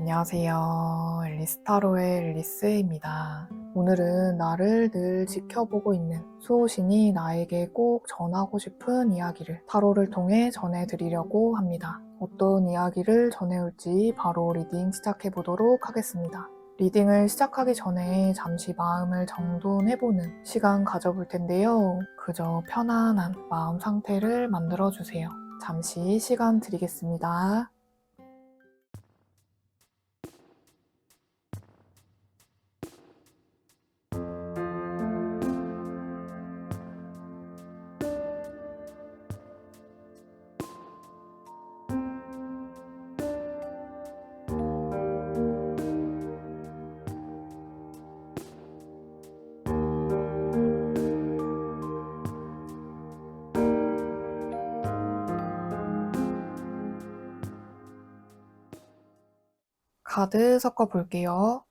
안녕하세요. 앨리스타로의 앨리스입니다. 오늘은 나를 늘 지켜보고 있는 수호신이 나에게 꼭 전하고 싶은 이야기를 타로를 통해 전해드리려고 합니다. 어떤 이야기를 전해올지 바로 리딩 시작해보도록 하겠습니다. 리딩을 시작하기 전에 잠시 마음을 정돈해보는 시간 가져볼 텐데요. 그저 편안한 마음 상태를 만들어주세요. 잠시 시간 드리겠습니다. 카드 섞어 볼게요.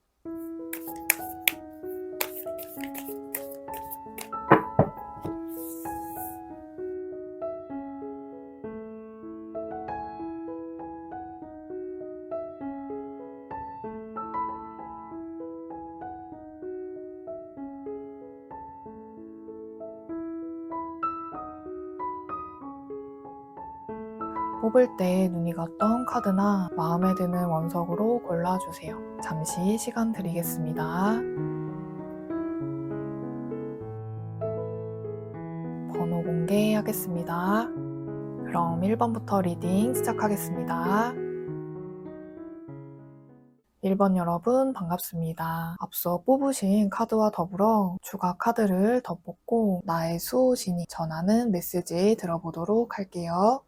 뽑을 때 눈이 갔던 카드나 마음에 드는 원석으로 골라주세요. 잠시 시간 드리겠습니다. 번호 공개하겠습니다. 그럼 1번부터 리딩 시작하겠습니다. 1번 여러분 반갑습니다. 앞서 뽑으신 카드와 더불어 추가 카드를 더 뽑고 나의 수호신이 전하는 메시지 들어보도록 할게요.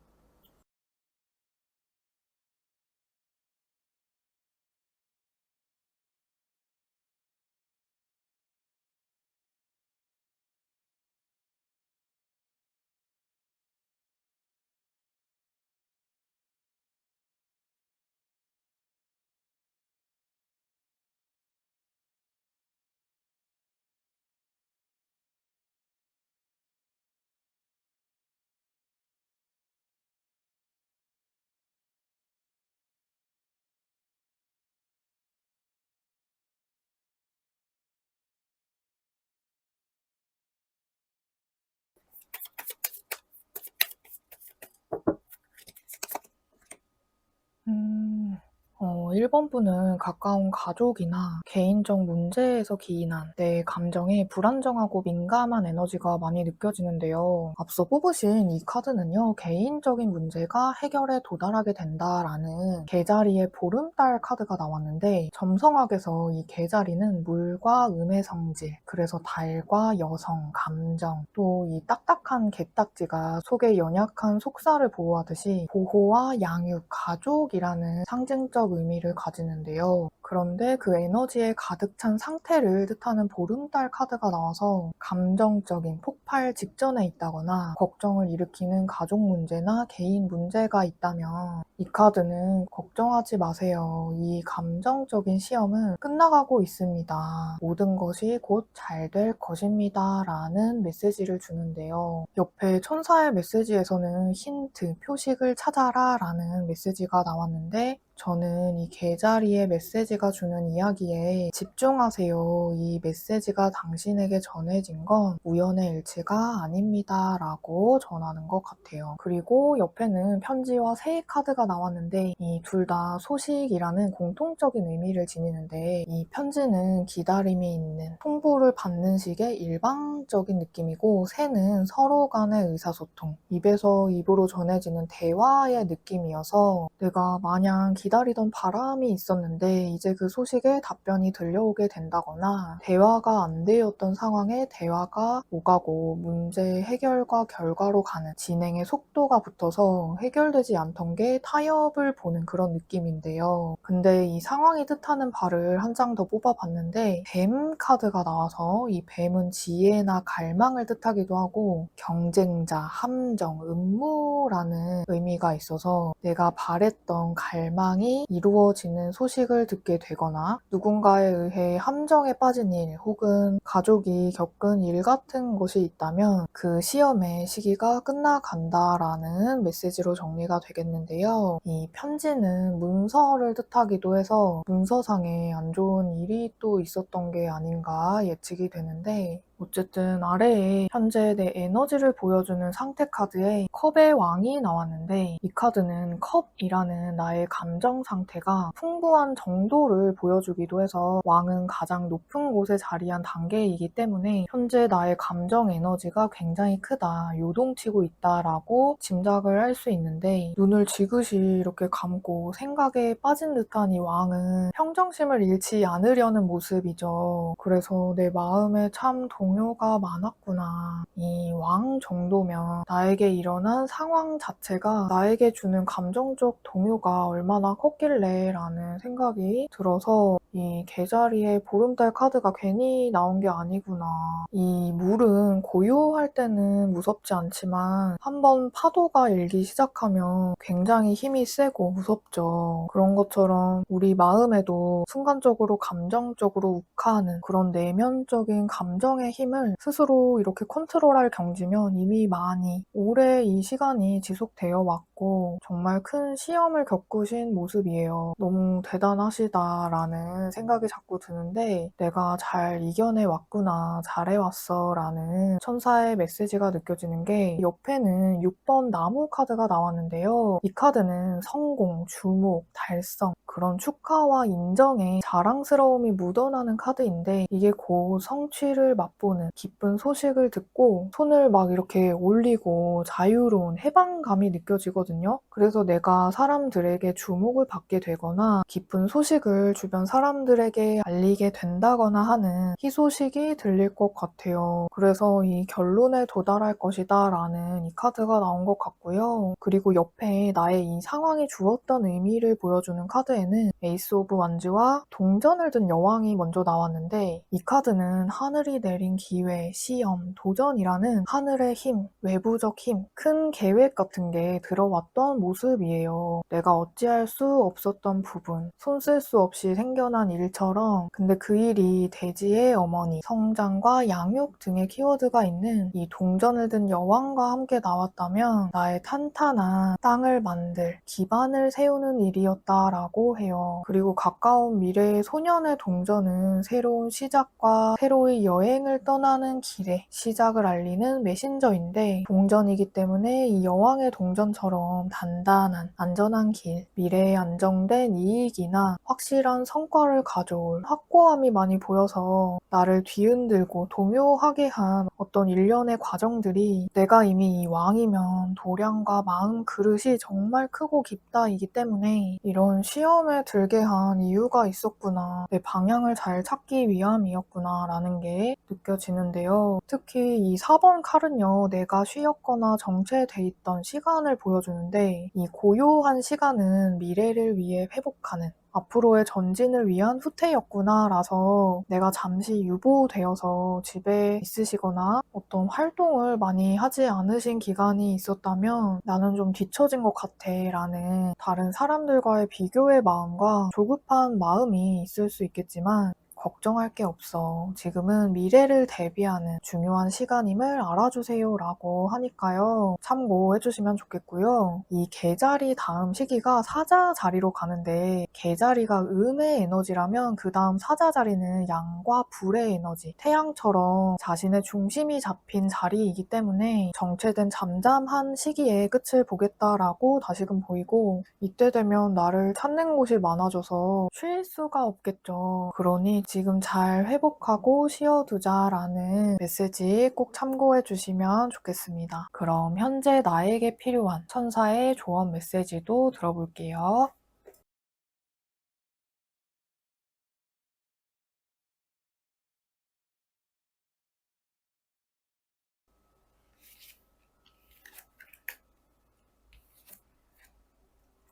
음, 1번 분은 가까운 가족이나 개인적 문제에서 기인한 내 감정에 불안정하고 민감한 에너지가 많이 느껴지는데요. 앞서 뽑으신 이 카드는요, 개인적인 문제가 해결에 도달하게 된다라는 개자리의 보름달 카드가 나왔는데, 점성학에서 이 개자리는 물과 음의 성질, 그래서 달과 여성, 감정, 또 이 딱딱한 개딱지가 속의 연약한 속살을 보호하듯이 보호와 양육, 가족이라는 상징적 의미를 가지는데요. 그런데 그 에너지에 가득 찬 상태를 뜻하는 보름달 카드가 나와서 감정적인 폭발 직전에 있다거나 걱정을 일으키는 가족 문제나 개인 문제가 있다면 이 카드는 걱정하지 마세요. 이 감정적인 시험은 끝나가고 있습니다. 모든 것이 곧 잘 될 것입니다. 라는 메시지를 주는데요. 옆에 천사의 메시지에서는 힌트, 표식을 찾아라 라는 메시지가 나왔는데 저는 이 개자리의 메시지가 주는 이야기에 집중하세요. 이 메시지가 당신에게 전해진 건 우연의 일치가 아닙니다. 라고 전하는 것 같아요. 그리고 옆에는 편지와 새 카드가 나왔는데 이 둘 다 소식이라는 공통적인 의미를 지니는데 이 편지는 기다림이 있는 통보를 받는 식의 일방적인 느낌이고 새는 서로 간의 의사소통, 입에서 입으로 전해지는 대화의 느낌이어서 내가 마냥 기다리던 바람이 있었는데 이제 그 소식에 답변이 들려오게 된다거나 대화가 안 되었던 상황에 대화가 오가고 문제 해결과 결과로 가는 진행의 속도가 붙어서 해결되지 않던 게 타협을 보는 그런 느낌인데요. 근데 이 상황이 뜻하는 바를 한 장 더 뽑아봤는데 뱀 카드가 나와서 이 뱀은 지혜나 갈망을 뜻하기도 하고 경쟁자, 함정, 음모라는 의미가 있어서 내가 바랬던 갈망이 이루어지는 소식을 듣게 겪게 되거나 누군가에 의해 함정에 빠진 일 혹은 가족이 겪은 일 같은 것이 있다면 그 시험의 시기가 끝나간다라는 메시지로 정리가 되겠는데요. 이 편지는 문서를 뜻하기도 해서 문서상에 안 좋은 일이 또 있었던 게 아닌가 예측이 되는데, 어쨌든 아래에 현재 내 에너지를 보여주는 상태 카드에 컵의 왕이 나왔는데, 이 카드는 컵이라는 나의 감정 상태가 풍부한 정도를 보여주기도 해서 왕은 가장 높은 곳에 자리한 단계이기 때문에 현재 나의 감정 에너지가 굉장히 크다, 요동치고 있다라고 짐작을 할 수 있는데, 눈을 지그시 이렇게 감고 생각에 빠진 듯한 이 왕은 평정심을 잃지 않으려는 모습이죠. 그래서 내 마음에 참 동요가 많았구나. 이 왕 정도면 나에게 일어난 상황 자체가 나에게 주는 감정적 동요가 얼마나 컸길래 라는 생각이 들어서 이 개자리에 보름달 카드가 괜히 나온 게 아니구나. 이 물은 고요할 때는 무섭지 않지만 한번 파도가 일기 시작하면 굉장히 힘이 세고 무섭죠. 그런 것처럼 우리 마음에도 순간적으로 감정적으로 욱하는 그런 내면적인 감정의 힘을 스스로 이렇게 컨트롤할 경지면 이미 많이 오래 이 시간이 지속되어 왔고 정말 큰 시험을 겪으신 모습이에요. 너무 대단하시다라는 생각이 자꾸 드는데, 내가 잘 이겨내 왔구나, 잘해왔어 라는 천사의 메시지가 느껴지는 게, 옆에는 6번 나무 카드가 나왔는데요. 이 카드는 성공, 주목, 달성, 그런 축하와 인정의 자랑스러움이 묻어나는 카드인데, 이게 곧 성취를 맛보는 기쁜 소식을 듣고 손을 막 이렇게 올리고 자유로운 해방감이 느껴지거든요. 그래서 내가 사람들에게 주목을 받게 되거나 기쁜 소식을 주변 사람들에게 알리게 된다거나 하는 희소식이 들릴 것 같아요. 그래서 이 결론에 도달할 것이다 라는 이 카드가 나온 것 같고요. 그리고 옆에 나의 이 상황이 주었던 의미를 보여주는 카드에는 에이스 오브 완즈와 동전을 든 여왕이 먼저 나왔는데, 이 카드는 하늘이 내린 기회, 시험, 도전이라는 하늘의 힘, 외부적 힘, 큰 계획 같은 게 들어왔던 모습이에요. 내가 어찌할 수 없었던 부분, 손 쓸 수 없이 생겨난 일처럼, 근데 그 일이 돼지의 어머니, 성장과 양육 등의 키워드가 있는 이 동전을 든 여왕과 함께 나왔다면 나의 탄탄한 땅을 만들, 기반을 세우는 일이었다라고 해요. 그리고 가까운 미래의 소년의 동전은 새로운 시작과 새로의 여행을 떠나는 길의 시작을 알리는 메신저인데, 동전이기 때문에 이 여왕의 동전처럼 단단한 안전한 길, 미래에 안정된 이익이나 확실한 성과를 가져올 확고함이 많이 보여서 나를 뒤흔들고 동요하게 한 어떤 일련의 과정들이, 내가 이미 이 왕이면 도량과 마음 그릇이 정말 크고 깊다이기 때문에 이런 시험에 들게 한 이유가 있었구나, 내 방향을 잘 찾기 위함이었구나 라는 게 느껴지는데요. 특히 이 4번 칼은요, 내가 쉬었거나 정체돼 있던 시간을 보여주는데, 이 고요한 시간은 미래를 위해 회복하는, 앞으로의 전진을 위한 후퇴였구나 라서, 내가 잠시 유보되어서 집에 있으시거나 어떤 활동을 많이 하지 않으신 기간이 있었다면 나는 좀 뒤처진 것 같아 라는 다른 사람들과의 비교의 마음과 조급한 마음이 있을 수 있겠지만, 걱정할 게 없어, 지금은 미래를 대비하는 중요한 시간임을 알아주세요 라고 하니까요. 참고해주시면 좋겠고요. 이 개자리 다음 시기가 사자 자리로 가는데, 개자리가 음의 에너지라면 그 다음 사자 자리는 양과 불의 에너지, 태양처럼 자신의 중심이 잡힌 자리이기 때문에 정체된 잠잠한 시기에 끝을 보겠다라고 다시금 보이고, 이때 되면 나를 찾는 곳이 많아져서 쉴 수가 없겠죠. 그러니 지금 잘 회복하고 쉬어두자라는 메시지 꼭 참고해 주시면 좋겠습니다. 그럼 현재 나에게 필요한 천사의 조언 메시지도 들어볼게요.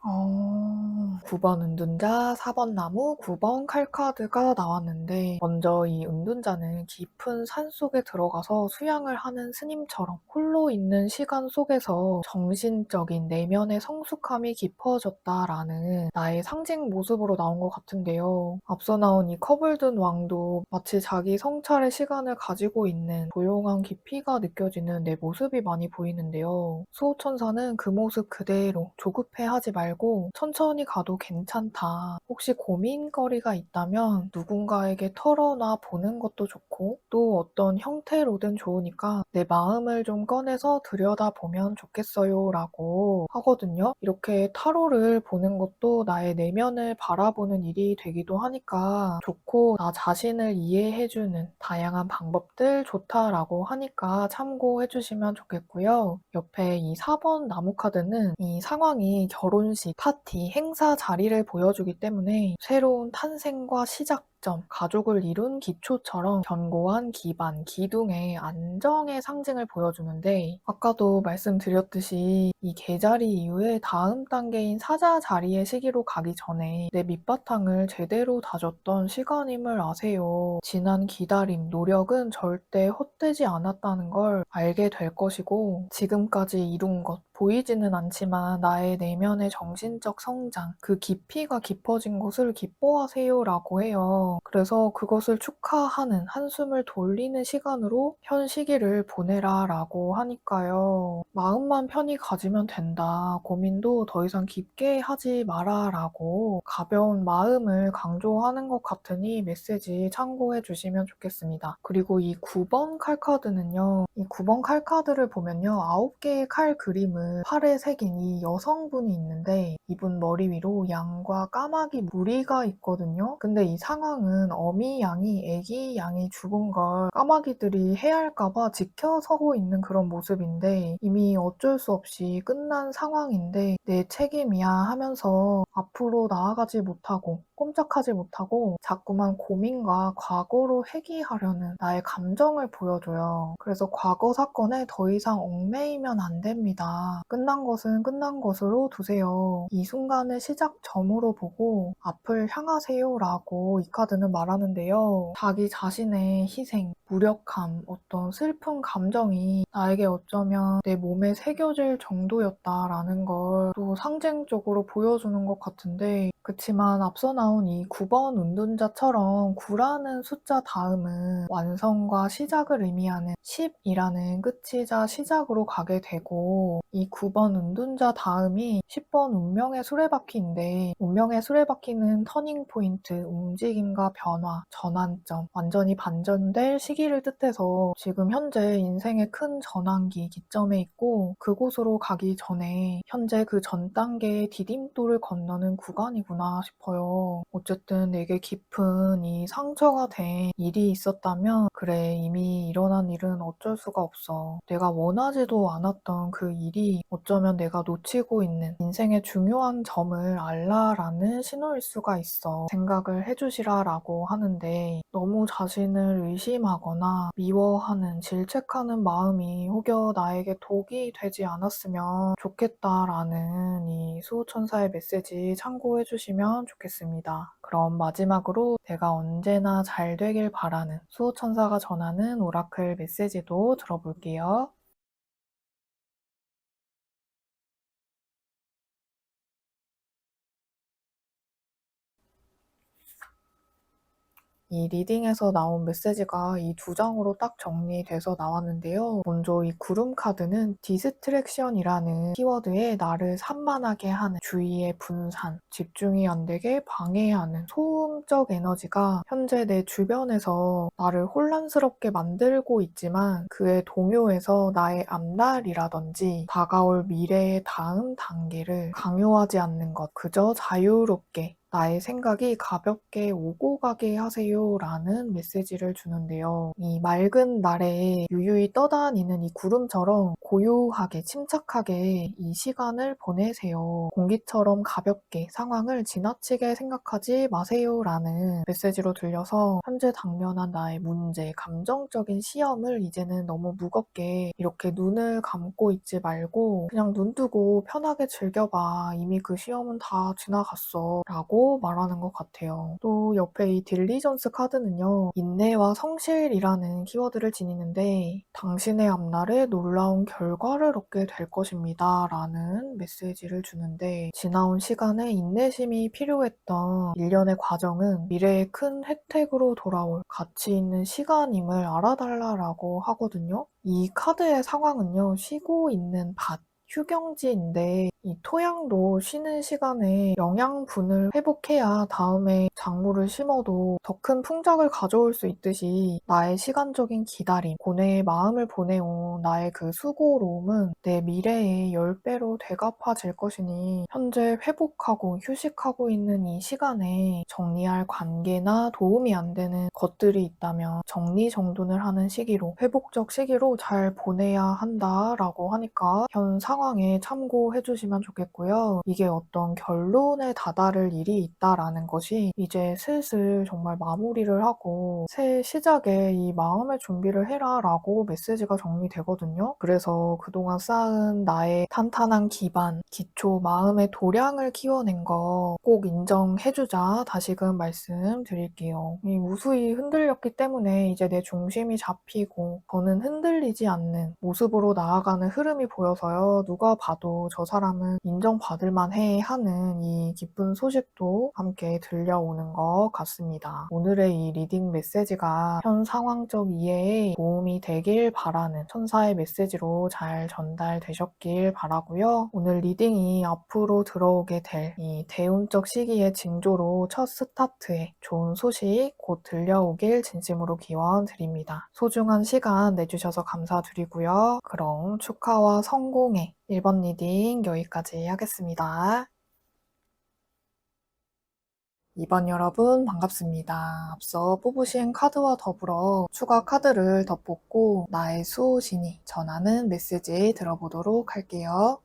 어... 9번 은둔자, 4번 나무, 9번 칼카드가 나왔는데 먼저 이 은둔자는 깊은 산속에 들어가서 수양을 하는 스님처럼 홀로 있는 시간 속에서 정신적인 내면의 성숙함이 깊어졌다라는 나의 상징 모습으로 나온 것 같은데요. 앞서 나온 이 커블든 왕도 마치 자기 성찰의 시간을 가지고 있는 조용한 깊이가 느껴지는 내 모습이 많이 보이는데요. 수호천사는 그 모습 그대로 조급해하지 말고 천천히 가도 괜찮다. 혹시 고민거리가 있다면 누군가에게 털어놔 보는 것도 좋고 또 어떤 형태로든 좋으니까 내 마음을 좀 꺼내서 들여다보면 좋겠어요 라고 하거든요. 이렇게 타로를 보는 것도 나의 내면을 바라보는 일이 되기도 하니까 좋고 나 자신을 이해해주는 다양한 방법들 좋다라고 하니까 참고해주시면 좋겠고요. 옆에 이 4번 나무 카드는 이 상황이 결혼식, 파티, 행사 자리를 보여주기 때문에 새로운 탄생과 시작점, 가족을 이룬 기초처럼 견고한 기반, 기둥의 안정의 상징을 보여주는데 아까도 말씀드렸듯이 이 계자리 이후에 다음 단계인 사자 자리의 시기로 가기 전에 내 밑바탕을 제대로 다졌던 시간임을 아세요. 지난 기다림, 노력은 절대 헛되지 않았다는 걸 알게 될 것이고 지금까지 이룬 것 보이지는 않지만 나의 내면의 정신적 성장, 그 깊이가 깊어진 것을 기뻐하세요라고 해요. 그래서 그것을 축하하는 한숨을 돌리는 시간으로 현 시기를 보내라라고 하니까요. 마음만 편히 가지면 된다. 고민도 더 이상 깊게 하지 마라라고 가벼운 마음을 강조하는 것 같으니 메시지 참고해 주시면 좋겠습니다. 그리고 이 9번 칼카드는요. 이 9번 칼카드를 보면요. 9개의 칼 그림을 팔에 새긴 이 여성분이 있는데 이분 머리 위로 양과 까마귀 무리가 있거든요. 근데 이 상황은 어미 양이 애기 양이 죽은 걸 까마귀들이 해할까봐 지켜서고 있는 그런 모습인데 이미 어쩔 수 없이 끝난 상황인데 내 책임이야 하면서 앞으로 나아가지 못하고 꼼짝하지 못하고 자꾸만 고민과 과거로 회귀하려는 나의 감정을 보여줘요. 그래서 과거 사건에 더 이상 얽매이면 안 됩니다. 끝난 것은 끝난 것으로 두세요. 이 순간을 시작점으로 보고 앞을 향하세요 라고 이 카드는 말하는데요. 자기 자신의 희생, 무력함, 어떤 슬픈 감정이 나에게 어쩌면 내 몸에 새겨질 정도였다라는 걸 또 상징적으로 보여주는 것 같은데 그치만 앞서 나온 이 9번 운둔자처럼 9라는 숫자 다음은 완성과 시작을 의미하는 10이라는 끝이자 시작으로 가게 되고 이 9번 운둔자 다음이 10번 운명의 수레바퀴인데 운명의 수레바퀴는 터닝포인트, 움직임과 변화, 전환점, 완전히 반전될 시기를 뜻해서 지금 현재 인생의 큰 전환기 기점에 있고 그곳으로 가기 전에 현재 그 전 단계의 디딤돌을 건너는 구간이구나 싶어요. 어쨌든 내게 깊은 이 상처가 된 일이 있었다면 그래 이미 일어난 일은 어쩔 수가 없어. 내가 원하지도 않았던 그 일이 어쩌면 내가 놓치고 있는 인생의 중요한 점을 알라라는 신호일 수가 있어. 생각을 해주시라라고 하는데 너무 자신을 의심하거나 미워하는 질책하는 마음이 혹여 나에게 독이 되지 않았으면 좋겠다라는 이 수호천사의 메시지 참고해주시면 좋겠습니다. 그럼 마지막으로 내가 언제나 잘 되길 바라는 수호천사가 전하는 오라클 메시지도 들어볼게요. 이 리딩에서 나온 메시지가 이 두 장으로 딱 정리돼서 나왔는데요. 먼저 이 구름 카드는 디스트랙션이라는 키워드에 나를 산만하게 하는 주의의 분산, 집중이 안 되게 방해하는 소음적 에너지가 현재 내 주변에서 나를 혼란스럽게 만들고 있지만 그에 동요해서 나의 앞날이라든지 다가올 미래의 다음 단계를 강요하지 않는 것, 그저 자유롭게 나의 생각이 가볍게 오고 가게 하세요라는 메시지를 주는데요. 이 맑은 날에 유유히 떠다니는 이 구름처럼 고요하게 침착하게 이 시간을 보내세요. 공기처럼 가볍게 상황을 지나치게 생각하지 마세요라는 메시지로 들려서 현재 당면한 나의 문제, 감정적인 시험을 이제는 너무 무겁게 이렇게 눈을 감고 있지 말고 그냥 눈 뜨고 편하게 즐겨봐. 이미 그 시험은 다 지나갔어. 라고 말하는 것 같아요. 또 옆에 이 딜리전스 카드는요. 인내와 성실이라는 키워드를 지니는데 당신의 앞날에 놀라운 결과를 얻게 될 것입니다. 라는 메시지를 주는데 지나온 시간에 인내심이 필요했던 일련의 과정은 미래의 큰 혜택으로 돌아올 가치 있는 시간임을 알아달라고 하거든요. 이 카드의 상황은요. 쉬고 있는 밭, 휴경지인데 이 토양도 쉬는 시간에 영양분을 회복해야 다음에 작물을 심어도 더 큰 풍작을 가져올 수 있듯이 나의 시간적인 기다림, 고뇌의 마음을 보내온 나의 그 수고로움은 내 미래에 10배로 되갚아질 것이니 현재 회복하고 휴식하고 있는 이 시간에 정리할 관계나 도움이 안 되는 것들이 있다면 정리정돈을 하는 시기로 회복적 시기로 잘 보내야 한다라고 하니까 현 상황에 참고해 주시면 좋겠고요. 이게 어떤 결론에 다다를 일이 있다라는 것이 이제 슬슬 정말 마무리를 하고 새 시작에 이 마음의 준비를 해라라고 메시지가 정리되거든요. 그래서 그동안 쌓은 나의 탄탄한 기반, 기초, 마음의 도량을 키워낸 거 꼭 인정해주자 다시금 말씀드릴게요. 이 무수히 흔들렸기 때문에 이제 내 중심이 잡히고 더는 흔들리지 않는 모습으로 나아가는 흐름이 보여서요. 누가 봐도 저 사람은 인정받을 만해 하는 이 기쁜 소식도 함께 들려오는 것 같습니다. 오늘의 이 리딩 메시지가 현 상황적 이해에 도움이 되길 바라는 천사의 메시지로 잘 전달되셨길 바라고요. 오늘 리딩이 앞으로 들어오게 될 이 대운적 시기의 징조로 첫 스타트에 좋은 소식 곧 들려오길 진심으로 기원드립니다. 소중한 시간 내주셔서 감사드리고요. 그럼 축하와 성공의 1번 리딩 여기까지 하겠습니다. 2번 여러분 반갑습니다. 앞서 뽑으신 카드와 더불어 추가 카드를 더 뽑고 나의 수호신이 전하는 메시지 들어보도록 할게요.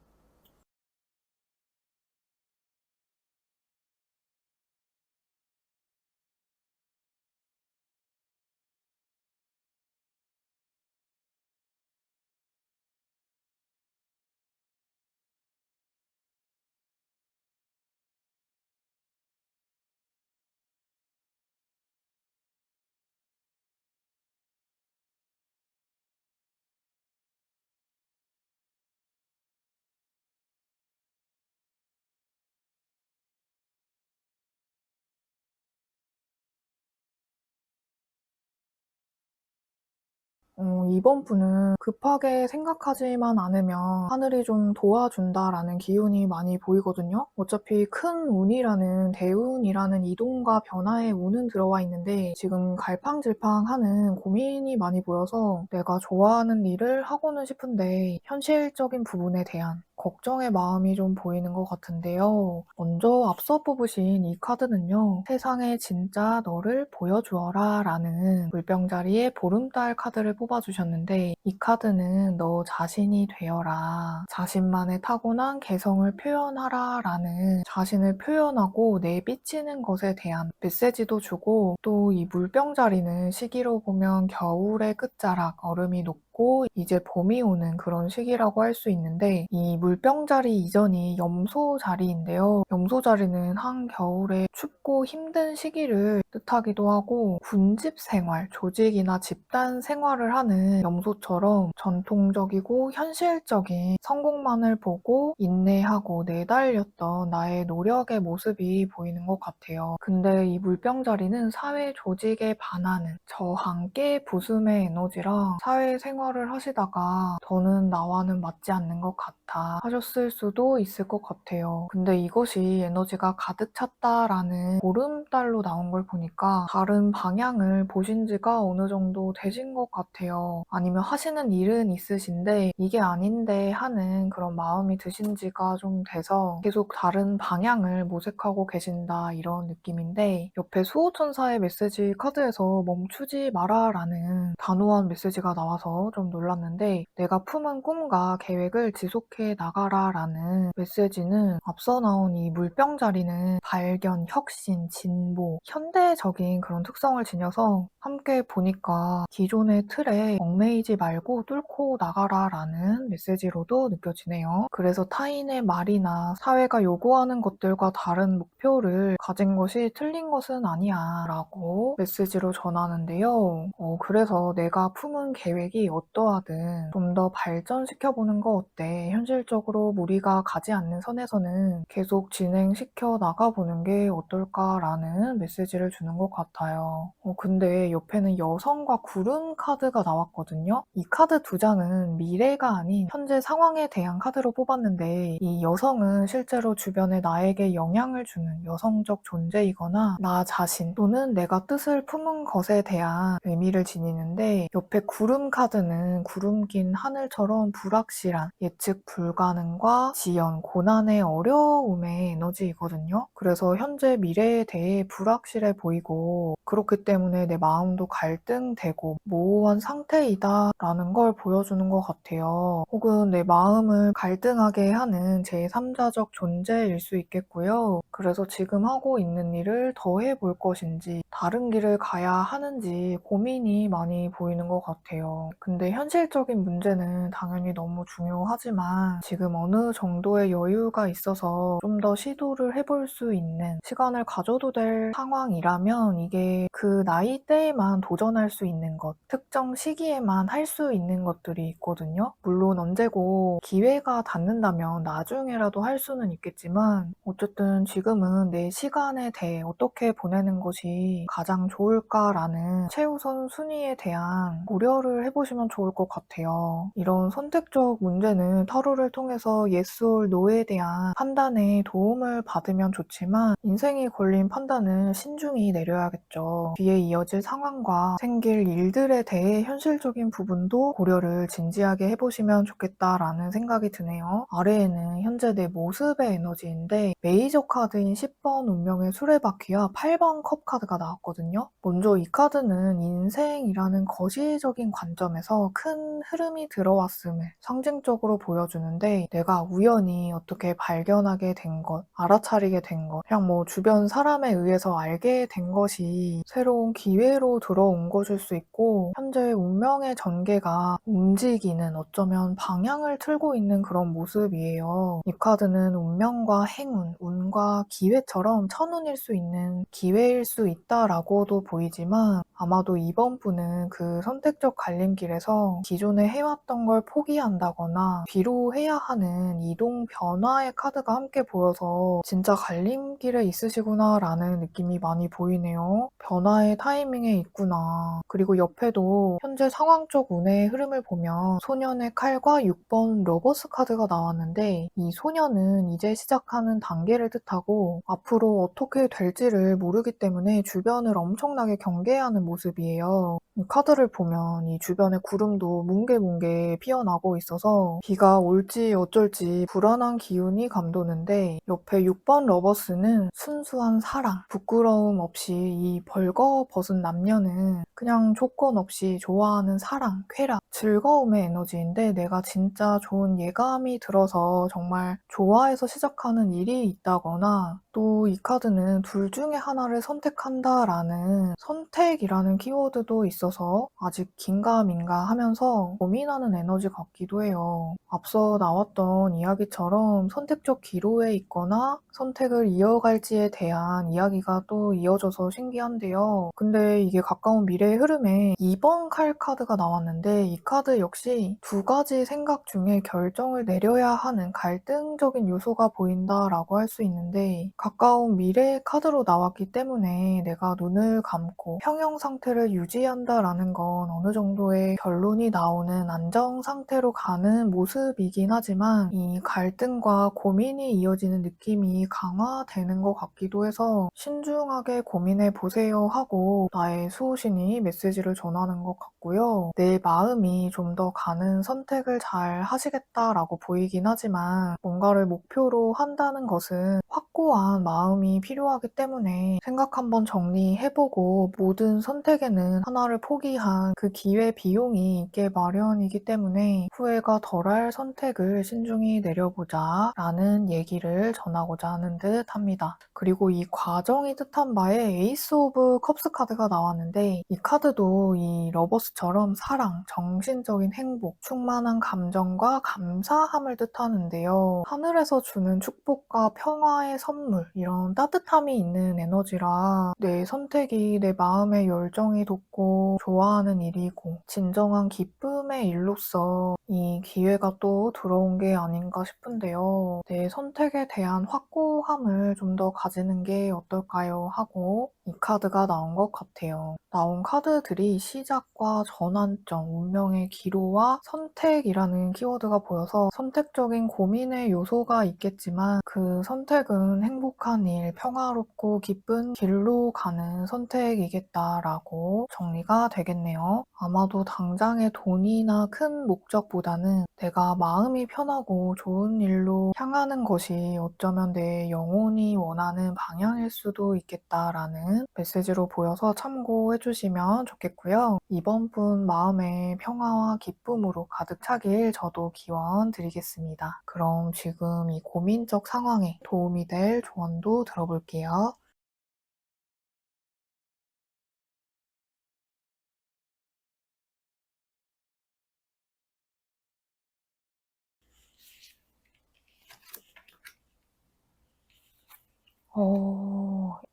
이번 분은 급하게 생각하지만 않으면 하늘이 좀 도와준다라는 기운이 많이 보이거든요. 어차피 큰 운이라는 대운이라는 이동과 변화의 운은 들어와 있는데 지금 갈팡질팡하는 고민이 많이 보여서 내가 좋아하는 일을 하고는 싶은데 현실적인 부분에 대한 걱정의 마음이 좀 보이는 것 같은데요. 먼저 앞서 뽑으신 이 카드는요. 세상에 진짜 너를 보여주어라 라는 물병자리의 보름달 카드를 뽑아주셨는데 이 카드는 너 자신이 되어라. 자신만의 타고난 개성을 표현하라 라는 자신을 표현하고 내비치는 것에 대한 메시지도 주고 또 이 물병자리는 시기로 보면 겨울의 끝자락, 얼음이 녹고 이제 봄이 오는 그런 시기라고 할 수 있는데 이 물병자리 이전이 염소자리인데요. 염소자리는 한겨울에 춥고 힘든 시기를 뜻하기도 하고 군집 생활, 조직이나 집단 생활을 하는 염소처럼 전통적이고 현실적인 성공만을 보고 인내하고 내달렸던 나의 노력의 모습이 보이는 것 같아요. 근데 이 물병자리는 사회 조직에 반하는 저항, 깨 부숨의 에너지라 사회생활을 생활을 하시다가 "더는 나와는 맞지 않는 것 같아." 하셨을 수도 있을 것 같아요. 근데 이것이 에너지가 가득 찼다라는 보름달로 나온 걸 보니까 다른 방향을 보신 지가 어느 정도 되신 것 같아요. 아니면 하시는 일은 있으신데 '이게 아닌데.' 하는 그런 마음이 드신 지가 좀 돼서 계속 다른 방향을 모색하고 계신다 이런 느낌인데, 옆에 수호천사의 메시지 카드에서 "멈추지 마라"라는 단호한 메시지가 나와서 좀 놀랐는데, "내가 품은 꿈과 계획을 지속해 나가라"라는 메시지는 앞서 나온 이 물병자리는 발견, 혁신, 진보, 현대적인 그런 특성을 지녀서 함께 보니까 기존의 틀에 얽매이지 말고 뚫고 나가라라는 메시지로도 느껴지네요. 그래서 타인의 말이나 사회가 요구하는 것들과 다른 목표를 가진 것이 틀린 것은 아니야 라고 메시지로 전하는데요. 그래서 내가 품은 계획이 어떠하든 좀 더 발전시켜보는 거 어때? 현실적으로 무리가 가지 않는 선에서는 계속 진행시켜 나가보는 게 어떨까라는 메시지를 주는 것 같아요. 근데 옆에는 여성과 구름 카드가 나왔거든요. 이 카드 두 장은 미래가 아닌 현재 상황에 대한 카드로 뽑았는데, 이 여성은 실제로 주변에 나에게 영향을 주는 여성적 존재이거나 나 자신 또는 내가 뜻을 품은 것에 대한 의미를 지니는데, 옆에 구름 카드는 구름 낀 하늘처럼 불확실한 예측 불가능과 지연, 고난의 어려움의 에너지이거든요. 그래서 현재 미래에 대해 불확실해 보이고 그렇기 때문에 내 마음도 갈등되고 모호한 상태이다라는 걸 보여주는 것 같아요. 혹은 내 마음을 갈등하게 하는 제3자적 존재일 수 있겠고요. 그래서 지금 하고 있는 일을 더 해볼 것인지 다른 길을 가야 하는지 고민이 많이 보이는 것 같아요. 근데 현실적인 문제는 당연히 너무 중요하지만 지금 어느 정도의 여유가 있어서 좀 더 시도를 해볼 수 있는 시간을 가져도 될 상황이라면 이게 그 나이대에만 도전할 수 있는 것, 특정 시기에만 할 수 있는 것들이 있거든요. 물론 언제고 기회가 닿는다면 나중에라도 할 수는 있겠지만, 어쨌든 지금은 내 시간에 대해 어떻게 보내는 것이 가장 좋을까라는 최우선 순위에 대한 고려를 해보시면 좋을 것 같아요. 이런 선택적 문제는 타로를 통해서 yes or no에 대한 판단에 도움을 받으면 좋지만, 인생이 걸린 판단은 신중히 내려야겠죠. 뒤에 이어질 상황과 생길 일들에 대해 현실적인 부분도 고려를 진지하게 해보시면 좋겠다라는 생각이 드네요. 아래에는 현재 내 모습의 에너지인데, 메이저 카드인 10번 운명의 수레바퀴와 8번 컵 카드가 나왔거든요. 먼저 이 카드는 인생이라는 거시적인 관점에서 큰 흐름이 들어왔음을 상징적으로 보여주는데, 내가 우연히 어떻게 발견하게 된 것, 알아차리게 된 것, 그냥 뭐 주변 사람에 의해서 알게 된 것이 새로운 기회로 들어온 것일 수 있고, 현재 운명의 전개가 움직이는, 어쩌면 방향을 틀고 있는 그런 모습이에요. 이 카드는 운명과 행운, 운과 기회처럼 천운일 수 있는 기회일 수 있다라고도 보이지만, 아마도 이번 분은 그 선택적 갈림길에서 기존에 해왔던 걸 포기한다거나 뒤로 해야 하는 이동 변화의 카드가 함께 보여서 진짜 갈림길에 있으시구나라는 느낌이 많이 보이네요. 변화의 타이밍에 있구나. 그리고 옆에도 현재 상황적 운의 흐름을 보면 소년의 칼과 6번 러버스 카드가 나왔는데, 이 소년은 이제 시작하는 단계를 뜻하고 앞으로 어떻게 될지를 모르기 때문에 주변을 엄청나게 경계하는 모습이에요. 이 카드를 보면 이 주변에 구름도 뭉게뭉게 피어나고 있어서 비가 올지 어쩔지 불안한 기운이 감도는데, 옆에 6번 러버스는 순수한 사랑, 부끄러움 없이 이 벌거벗은 남녀는 그냥 조건 없이 좋아하는 사랑, 쾌락, 즐거움의 에너지인데, 내가 진짜 좋은 예감이 들어서 정말 좋아해서 시작하는 일이 있다거나, 또 이 카드는 둘 중에 하나를 선택한다라는 선택이라는 키워드도 있어서 아직 긴가민가 하면서 고민하는 에너지 같기도 해요. 앞서 나왔던 이야기처럼 선택적 기로에 있거나 선택을 이어갈지에 대한 이야기가 또 이어져서 신기한데요. 근데 이게 가까운 미래에 내 흐름에 2번 칼 카드가 나왔는데 이 카드 역시 두 가지 생각 중에 결정을 내려야 하는 갈등적인 요소가 보인다라고 할 수 있는데 가까운 미래의 카드로 나왔기 때문에 내가 눈을 감고 평형 상태를 유지한다라는 건 어느 정도의 결론이 나오는 안정 상태로 가는 모습이긴 하지만 이 갈등과 고민이 이어지는 느낌이 강화되는 것 같기도 해서 신중하게 고민해 보세요 하고 나의 수호신이 메시지를 전하는 것 같고요. 내 마음이 좀 더 가는 선택을 잘 하시겠다라고 보이긴 하지만 뭔가를 목표로 한다는 것은 확고한 마음이 필요하기 때문에 생각 한번 정리해보고 모든 선택에는 하나를 포기한 그 기회 비용이 있게 마련이기 때문에 후회가 덜할 선택을 신중히 내려보자 라는 얘기를 전하고자 하는 듯 합니다. 그리고 이 과정이 뜻한 바에 에이스 오브 컵스 카드가 나왔는데 이 카드도 이 러버스처럼 사랑, 정신적인 행복, 충만한 감정과 감사함을 뜻하는데요. 하늘에서 주는 축복과 평화의 선물, 이런 따뜻함이 있는 에너지라 내 선택이 내 마음의 열정이 돋고 좋아하는 일이고 진정한 기쁨의 일로서 이 기회가 또 들어온 게 아닌가 싶은데요. 내 선택에 대한 확고함을 좀 더 가지는 게 어떨까요? 하고 이 카드가 나온 것 같아요. 나온 카드들이 시작과 전환점, 운명의 기로와 선택이라는 키워드가 보여서 선택적인 고민의 요소가 있겠지만 그 선택은 행복한 일, 평화롭고 기쁜 길로 가는 선택이겠다라고 정리가 되겠네요. 아마도 당장의 돈이나 큰 목적보다는 내가 마음이 편하고 좋은 일로 향하는 것이 어쩌면 내 영혼이 원하는 방향일 수도 있겠다라는 메시지로 보여서 참고해주시면 좋겠고요. 이번 분 마음의 평화와 기쁨으로 가득 차길 저도 기원 드리겠습니다. 그럼 지금 이 고민적 상황에 도움이 될 조언도 들어볼게요.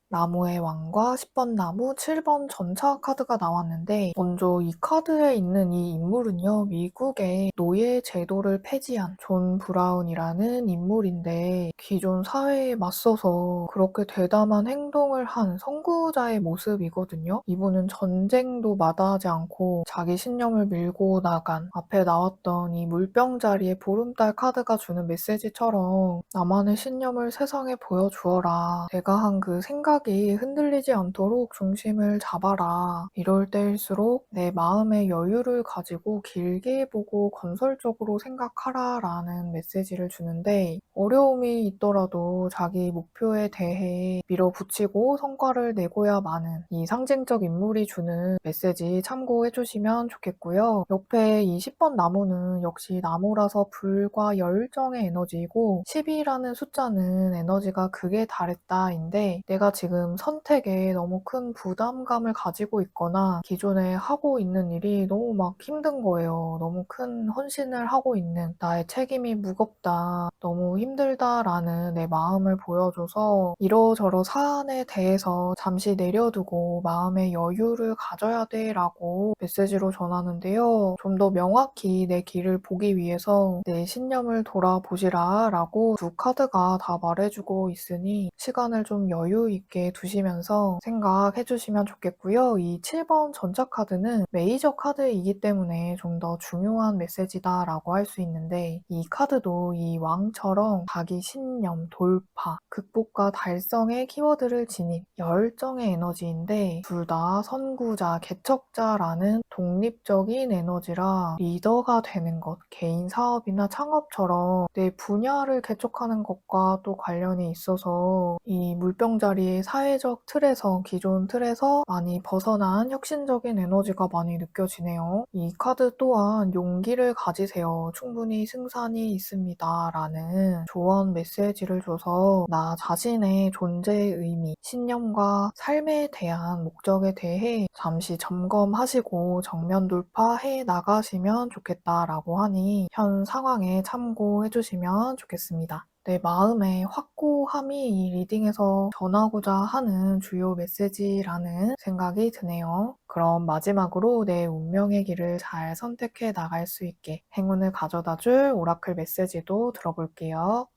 나무의 왕과 10번 나무, 7번 전차 카드가 나왔는데 먼저 이 카드에 있는 이 인물은요. 미국의 노예 제도를 폐지한 존 브라운이라는 인물인데 기존 사회에 맞서서 그렇게 대담한 행동을 한 선구자의 모습이거든요. 이분은 전쟁도 마다하지 않고 자기 신념을 밀고 나간 앞에 나왔던 이 물병자리의 보름달 카드가 주는 메시지처럼 나만의 신념을 세상에 보여주어라. 내가 한 그 생각이 흔들리지 않도록 중심을 잡아라. 이럴 때일수록 내 마음의 여유를 가지고 길게 보고 건설적으로 생각하라 라는 메시지를 주는데 어려움이 있더라도 자기 목표에 대해 밀어붙이고 성과를 내고야 마는 이 상징적 인물이 주는 메시지 참고해 주시면 좋겠고요. 옆에 이 10번 나무는 역시 나무라서 불과 열정의 에너지이고 10이라는 숫자는 에너지가 극에 달했다인데 내가 지금 선택에 너무 큰 부담감을 가지고 있거나 기존에 하고 있는 일이 너무 막 힘든 거예요. 너무 큰 헌신을 하고 있는 나의 책임이 무겁다. 너무 힘들다라는 내 마음을 보여줘서 이러저러 사안에 대해서 잠시 내려두고 마음의 여유를 가져야 돼라고 메시지로 전하는데요. 좀 더 명확히 내 길을 보기 위해서 내 신념을 돌아보시라 라고 두 카드가 다 말해주고 있으니 시간을 좀 여유 있게 두시면서 생각해 주시면 좋겠고요. 이 7번 전차 카드는 메이저 카드이기 때문에 좀 더 중요한 메시지다라고 할 수 있는데 이 카드도 이 왕처럼 자기 신념, 돌파, 극복과 달성의 키워드를 지닌 열정의 에너지인데 둘 다 선구자, 개척자라는 독립적인 에너지라 리더가 되는 것, 개인 사업이나 창업처럼 내 분야를 개척하는 것과 또 관련이 있어서 이 물병자리의 사회적 틀에서, 기존 틀에서 많이 벗어난 혁신적인 에너지가 많이 느껴지네요. 이 카드 또한 용기를 가지세요. 충분히 승산이 있습니다. 라는 조언 메시지를 줘서 나 자신의 존재의 의미, 신념과 삶에 대한 목적에 대해 잠시 점검하시고 정면 돌파해 나가시면 좋겠다라고 하니 현 상황에 참고해 주시면 좋겠습니다. 내 마음의 확고함이 이 리딩에서 전하고자 하는 주요 메시지라는 생각이 드네요. 그럼 마지막으로 내 운명의 길을 잘 선택해 나갈 수 있게 행운을 가져다 줄 오라클 메시지도 들어볼게요.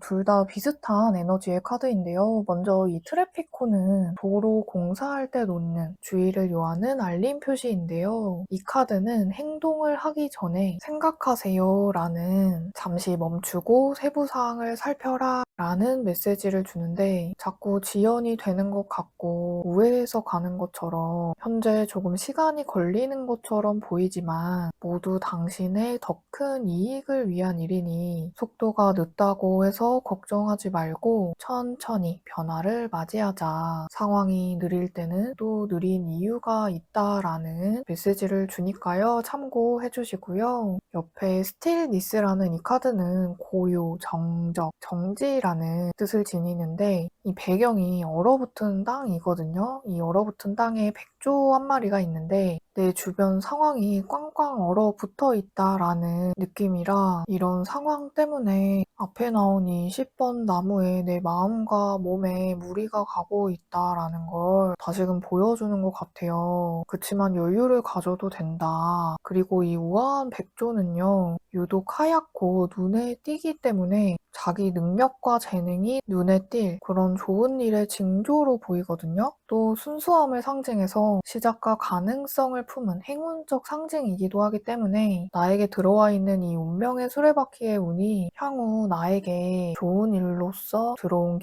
둘 다 비슷한 에너지의 카드인데요. 먼저 이 트래피코는 도로 공사할 때 놓는 주의를 요하는 알림 표시인데요. 이 카드는 행동을 하기 전에 생각하세요 라는 잠시 멈추고 세부 사항을 살펴라 라는 메시지를 주는데 자꾸 지연이 되는 것 같고 우회해서 가는 것처럼 현재 조금 시간이 걸리는 것처럼 보이지만 모두 당신의 더 큰 이익을 위한 일이니 속도가 늦다고 해서 걱정하지 말고 천천히 변화를 맞이하자. 상황이 느릴 때는 또 느린 이유가 있다라는 메시지를 주니까요. 참고해 주시고요. 옆에 스틸니스라는 이 카드는 고요, 정적, 정지라는 뜻을 지니는데 이 배경이 얼어붙은 땅이거든요. 이 얼어붙은 땅에 백조 한 마리가 있는데 내 주변 상황이 꽝꽝 얼어붙어 있다라는 느낌이라 이런 상황 때문에 앞에 나온 이 10번 나무에 내 마음과 몸에 무리가 가고 있다라는 걸 다시금 보여주는 것 같아요. 그치만 여유를 가져도 된다. 그리고 이 우아한 백조는요, 유독 하얗고 눈에 띄기 때문에 자기 능력과 재능이 눈에 띌 그런 좋은 일의 징조로 보이거든요. 또 순수함을 상징해서 시작과 가능성을 품은 행운적 상징이기도 하기 때문에 나에게 들어와 있는 이 운명의 수레바퀴의 운이 향후 나에게 좋은 일로서 들어온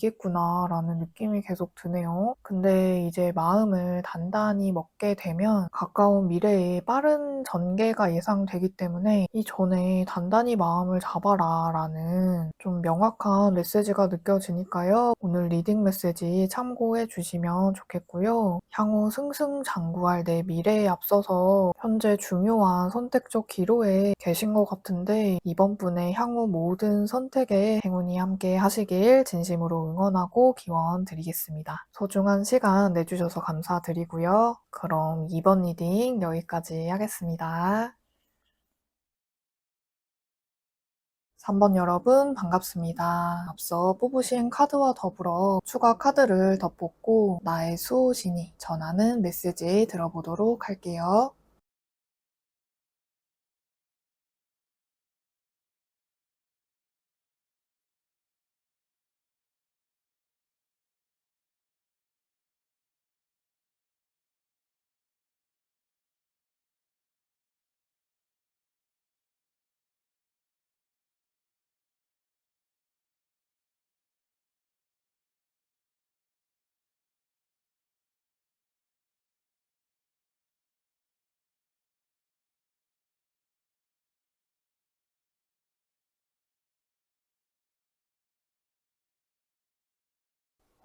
기회이겠구나라는 느낌이 계속 드네요. 근데 이제 마음을 단단히 먹게 되면 가까운 미래에 빠른 전개가 예상되기 때문에 이전에 단단히 마음을 잡아라 라는 좀 명확한 메시지가 느껴지니까요. 오늘 리딩 메시지 참고해 주시면 좋겠고요. 향후 승승장구할 내 미래에 앞서서 현재 중요한 선택적 기로에 계신 것 같은데 이번 분의 향후 모든 선택에 행운이 함께 하시길 진심으로 응원하고 기원 드리겠습니다. 소중한 시간 내주셔서 감사드리고요. 그럼 이번 리딩 여기까지 하겠습니다. 3번 여러분 반갑습니다. 앞서 뽑으신 카드와 더불어 추가 카드를 더 뽑고 나의 수호신이 전하는 메시지 들어보도록 할게요.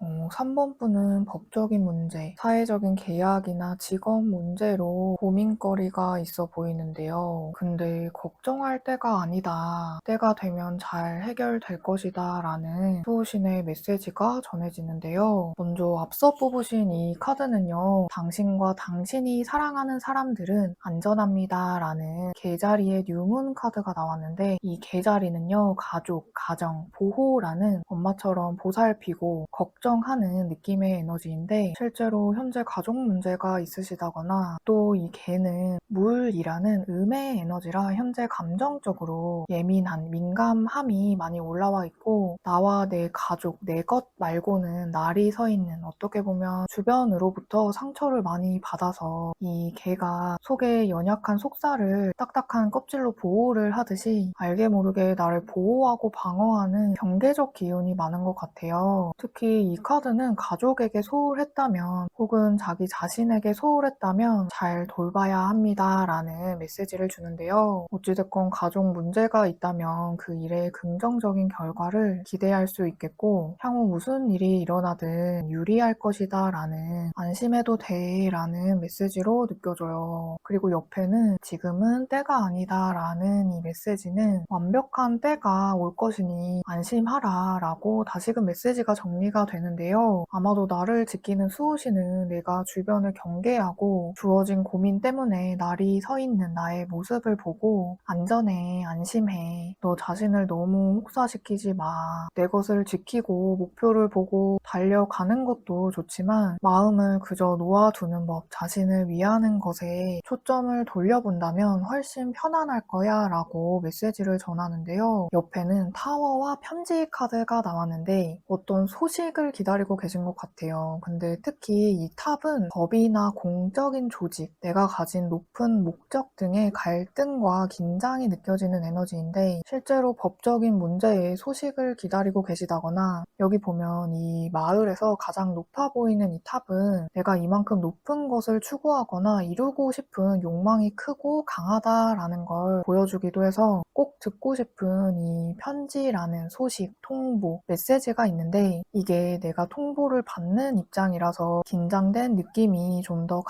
어, 3번 분은 법적인 문제, 사회적인 계약이나 직업 문제로 고민거리가 있어 보이는데요. 근데 걱정할 때가 아니다. 때가 되면 잘 해결될 것이다. 라는 수호신의 메시지가 전해지는데요. 먼저 앞서 뽑으신 이 카드는요. 당신과 당신이 사랑하는 사람들은 안전합니다. 라는 개자리의 뉴문 카드가 나왔는데 이 개자리는요. 가족, 가정, 보호라는 엄마처럼 보살피고 걱정하는 느낌의 에너지인데 실제로 현재 가족 문제가 있으시다거나 또 이 개는 물이라는 음의 에너지라 현재 감정적으로 예민한 민감함이 많이 올라와 있고 나와 내 가족, 내 것 말고는 날이 서 있는 어떻게 보면 주변으로부터 상처를 많이 받아서 이 개가 속에 연약한 속살을 딱딱한 껍질로 보호를 하듯이 알게 모르게 나를 보호하고 방어하는 경계적 기운이 많은 것 같아요. 특히 이 카드는 가족에게 소홀했다면 혹은 자기 자신에게 소홀했다면 잘 돌봐야 합니다 라는 메시지를 주는데요. 어찌됐건 가족 문제가 있다면 그 일에 긍정적인 결과를 기대할 수 있겠고 향후 무슨 일이 일어나든 유리할 것이다 라는 안심해도 돼 라는 메시지로 느껴져요. 그리고 옆에는 지금은 때가 아니다 라는 이 메시지는 완벽한 때가 올 것이니 안심하라 라고 다시금 메시지가 정리가 되는 느껴지는데요. 아마도 나를 지키는 수호신은 내가 주변을 경계하고 주어진 고민 때문에 날이 서 있는 나의 모습을 보고 안전해, 안심해. 너 자신을 너무 혹사시키지 마. 내 것을 지키고 목표를 보고 달려가는 것도 좋지만 마음을 그저 놓아두는 법, 자신을 위하는 것에 초점을 돌려본다면 훨씬 편안할 거야 라고 메시지를 전하는데요. 옆에는 타워와 편지 카드가 나왔는데 어떤 소식을 기다리고 계신 것 같아요. 근데 특히 이 탑은 법이나 공적인 조직, 내가 가진 높은 목적 등의 갈등과 긴장이 느껴지는 에너지인데 실제로 법적인 문제의 소식을 기다리고 계시다거나 여기 보면 이 마을에서 가장 높아 보이는 이 탑은 내가 이만큼 높은 것을 추구하거나 이루고 싶은 욕망이 크고 강하다라는 걸 보여주기도 해서 꼭 듣고 싶은 이 편지라는 소식, 통보, 메시지가 있는데 이게 내가 통보를 받는 입장이라서 긴장된 느낌이 좀 더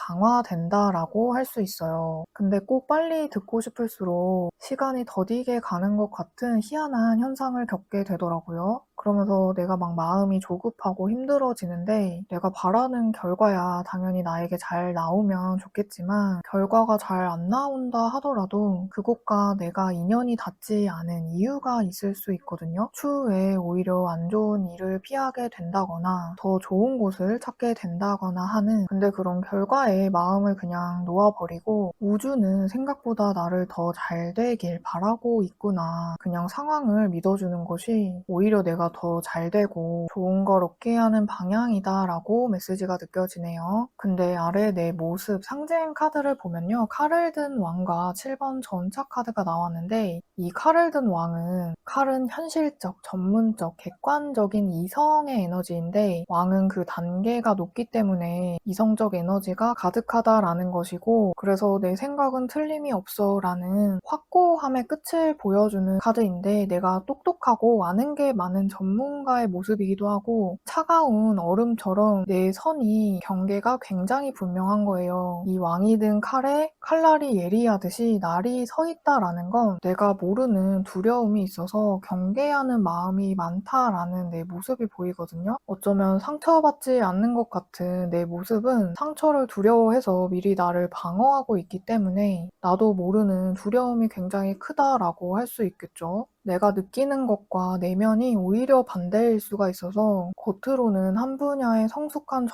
강화된다라고 할 수 있어요. 근데 꼭 빨리 듣고 싶을수록 시간이 더디게 가는 것 같은 희한한 현상을 겪게 되더라고요. 그러면서 내가 막 마음이 조급하고 힘들어지는데 내가 바라는 결과야 당연히 나에게 잘 나오면 좋겠지만 결과가 잘 안 나온다 하더라도 그것과 내가 인연이 닿지 않은 이유가 있을 수 있거든요. 추후에 오히려 안 좋은 일을 피하게 된다거나 더 좋은 곳을 찾게 된다거나 하는 근데 그런 결과에 마음을 그냥 놓아버리고 우주는 생각보다 나를 더 잘 되길 바라고 있구나. 그냥 상황을 믿어주는 것이 오히려 내가 더 잘 되고 좋은 걸 얻게 하는 방향이다라고 메시지가 느껴지네요. 근데 아래 내 모습 상징 카드를 보면요. 칼을 든 왕과 7번 전차 카드가 나왔는데 이 칼을 든 왕은 칼은 현실적, 전문적, 객관적인 이성의 에너지인데 왕은 그 단계가 높기 때문에 이성적 에너지가 가득하다라는 것이고 그래서 내 생각은 틀림이 없어 라는 확고함의 끝을 보여주는 카드인데 내가 똑똑하고 아는 게 많은 전문가의 모습이기도 하고 차가운 얼음처럼 내 선이 경계가 굉장히 분명한 거예요. 이 왕이 든 칼에 칼날이 예리하듯이 날이 서 있다라는 건 내가 모르는 두려움이 있어서 경계하는 마음이 많다라는 내 모습이 보이거든요. 어쩌면 상처받지 않는 것 같은 내 모습은 상처를 두려워해서 미리 나를 방어하고 있기 때문에 나도 모르는 두려움이 굉장히 크다라고 할 수 있겠죠. 내가 느끼는 것과 내면이 오히려 반대일 수가 있어서 겉으로는 한 분야의 성숙한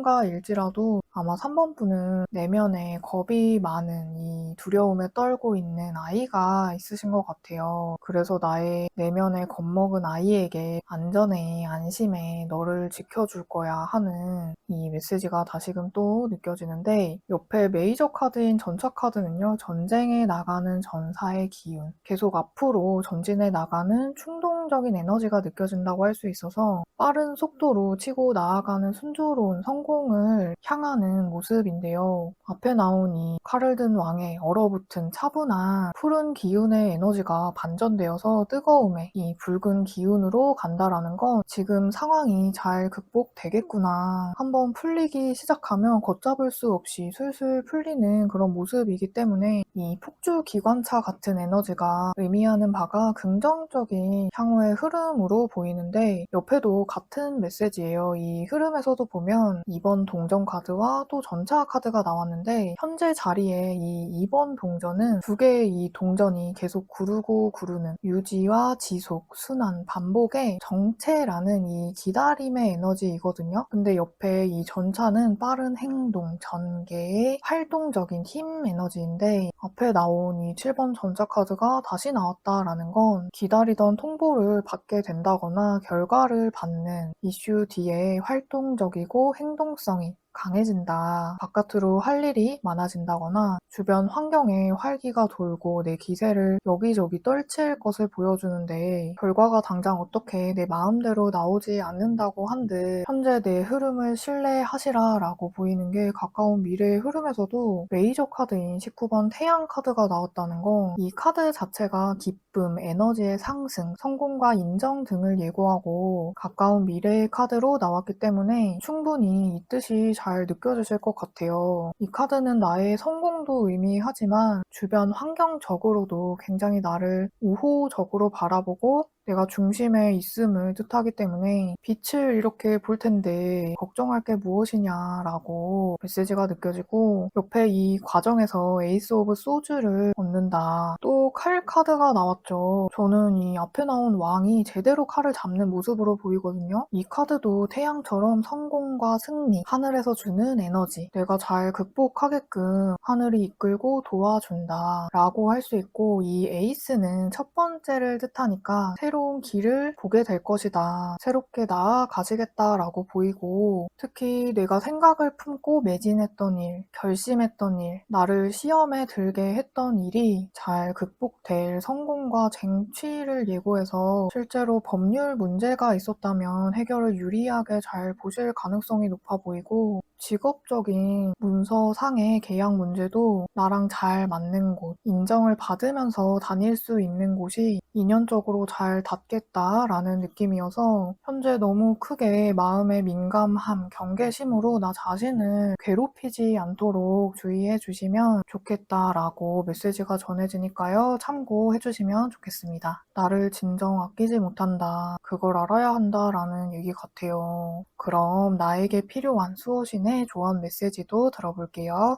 전문가일지라도 아마 3번 분은 내면에 겁이 많은 이 두려움에 떨고 있는 아이가 있으신 것 같아요. 그래서 나의 내면에 겁먹은 아이에게 안전해, 안심해, 너를 지켜줄 거야 하는 이 메시지가 다시금 또 느껴지는데 옆에 메이저 카드인 전차 카드는요. 전쟁에 나가는 전사의 기운, 계속 앞으로 전진해 나가는 충동적인 에너지가 느껴진다고 할 수 있어서 빠른 속도로 치고 나아가는 순조로운 성공을 향하는 모습인데요. 앞에 나온 이 칼을 든 왕의 얼어붙은 차분한 푸른 기운의 에너지가 반전되어서 뜨거움의 이 붉은 기운으로 간다라는 건 지금 상황이 잘 극복되겠구나. 한번 풀리기 시작하면 걷잡을 수 없이 술술 풀리는 그런 모습이기 때문에 이 폭주 기관차 같은 에너지가 의미하는 바가 긍정적인 향후의 흐름으로 보이는데 옆에도 같은 메시지예요. 이 흐름에서도 보면 2번 동전 카드와 또 전차 카드가 나왔는데 현재 자리에 이 2번 동전은 두 개의 이 동전이 계속 구르고 구르는 유지와 지속, 순환, 반복의 정체라는 이 기다림의 에너지이거든요. 근데 옆에 이 전차는 빠른 행동, 전개의 활동적인 힘 에너지인데 앞에 나온 이 7번 전차 카드가 다시 나왔다라는 건 기다리던 통보를 받게 된다거나 결과를 받는 이슈 뒤에 활동적이고 행동성이 강해진다. 바깥으로 할 일이 많아진다거나 주변 환경에 활기가 돌고 내 기세를 여기저기 떨칠 것을 보여주는데 결과가 당장 어떻게 내 마음대로 나오지 않는다고 한들 현재 내 흐름을 신뢰하시라 라고 보이는 게 가까운 미래의 흐름에서도 메이저 카드인 19번 태양 카드가 나왔다는 건 이 카드 자체가 기쁨, 에너지의 상승, 성공과 인정 등을 예고하고 가까운 미래의 카드로 나왔기 때문에 충분히 이 뜻이 잘 느껴지실 것 같아요. 이 카드는 나의 성공도 의미하지만 주변 환경적으로도 굉장히 나를 우호적으로 바라보고 내가 중심에 있음을 뜻하기 때문에 빛을 이렇게 볼 텐데 걱정할 게 무엇이냐라고 메시지가 느껴지고, 옆에 이 과정에서 에이스 오브 소즈를 얻는다. 또 칼 카드가 나왔죠. 저는 이 앞에 나온 왕이 제대로 칼을 잡는 모습으로 보이거든요. 이 카드도 태양처럼 성공과 승리, 하늘에서 주는 에너지, 내가 잘 극복하게끔 하늘이 이끌고 도와준다 라고 할 수 있고, 이 에이스는 첫 번째를 뜻하니까 새로운 길을 보게 될 것이다, 새롭게 나아가시겠다 라고 보이고, 특히 내가 생각을 품고 매진했던 일, 결심했던 일, 나를 시험에 들게 했던 일이 잘 극복될 성공과 쟁취를 예고해서 실제로 법률 문제가 있었다면 해결을 유리하게 잘 보실 가능성이 높아 보이고, 직업적인 문서상의 계약 문제도 나랑 잘 맞는 곳, 인정을 받으면서 다닐 수 있는 곳이 인연적으로 잘 닿겠다라는 느낌이어서 현재 너무 크게 마음의 민감함, 경계심으로 나 자신을 괴롭히지 않도록 주의해 주시면 좋겠다라고 메시지가 전해지니까요. 참고해 주시면 좋겠습니다. 나를 진정 아끼지 못한다, 그걸 알아야 한다라는 얘기 같아요. 그럼 나에게 필요한 수호신의 조언 메시지도 들어볼게요.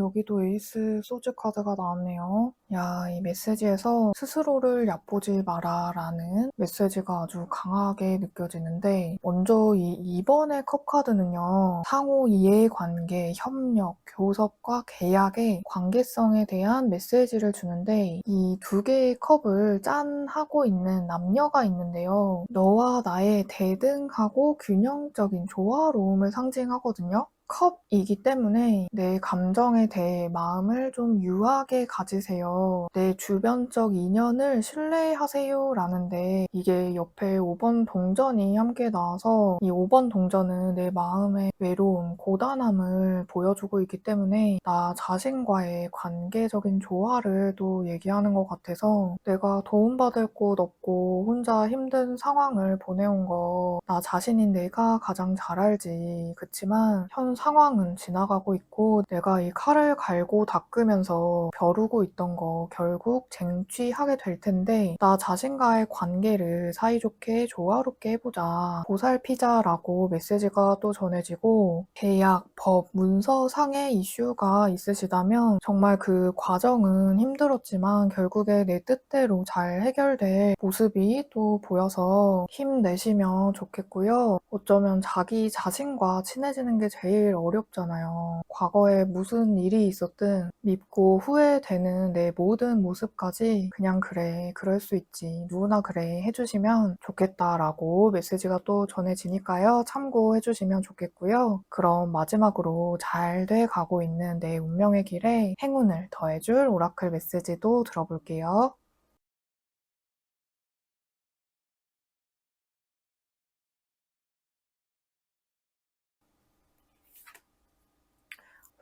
여기도 에이스 소즈 카드가 나왔네요. 야, 이 메시지에서 스스로를 얕보지 마라 라는 메시지가 아주 강하게 느껴지는데, 먼저 이 2번의 컵 카드는요, 상호 이해관계, 협력, 교섭과 계약의 관계성에 대한 메시지를 주는데, 이 두 개의 컵을 짠하고 있는 남녀가 있는데요. 너와 나의 대등하고 균형적인 조화로움을 상징하거든요. 컵이기 때문에 내 감정에 대해 마음을 좀 유하게 가지세요. 내 주변적 인연을 신뢰하세요 라는데, 이게 옆에 5번 동전이 함께 나와서 이 5번 동전은 내 마음의 외로움, 고단함을 보여주고 있기 때문에 나 자신과의 관계적인 조화를 또 얘기하는 것 같아서, 내가 도움받을 곳 없고 혼자 힘든 상황을 보내온 거 나 자신인 내가 가장 잘 알지. 그치만 현 상황은 지나가고 있고 내가 이 칼을 갈고 닦으면서 벼르고 있던 거 결국 쟁취하게 될 텐데, 나 자신과의 관계를 사이좋게 조화롭게 해보자, 보살피자라고 메시지가 또 전해지고, 계약, 법, 문서상의 이슈가 있으시다면 정말 그 과정은 힘들었지만 결국에 내 뜻대로 잘 해결될 모습이 또 보여서 힘내시면 좋겠고요. 어쩌면 자기 자신과 친해지는 게 제일 어렵잖아요. 과거에 무슨 일이 있었든 밉고 후회되는 내 모든 모습까지 그냥 그래, 그럴 수 있지, 누구나 그래 해주시면 좋겠다라고 메시지가 또 전해지니까요. 참고해주시면 좋겠고요. 그럼 마지막으로 잘 돼 가고 있는 내 운명의 길에 행운을 더해줄 오라클 메시지도 들어볼게요.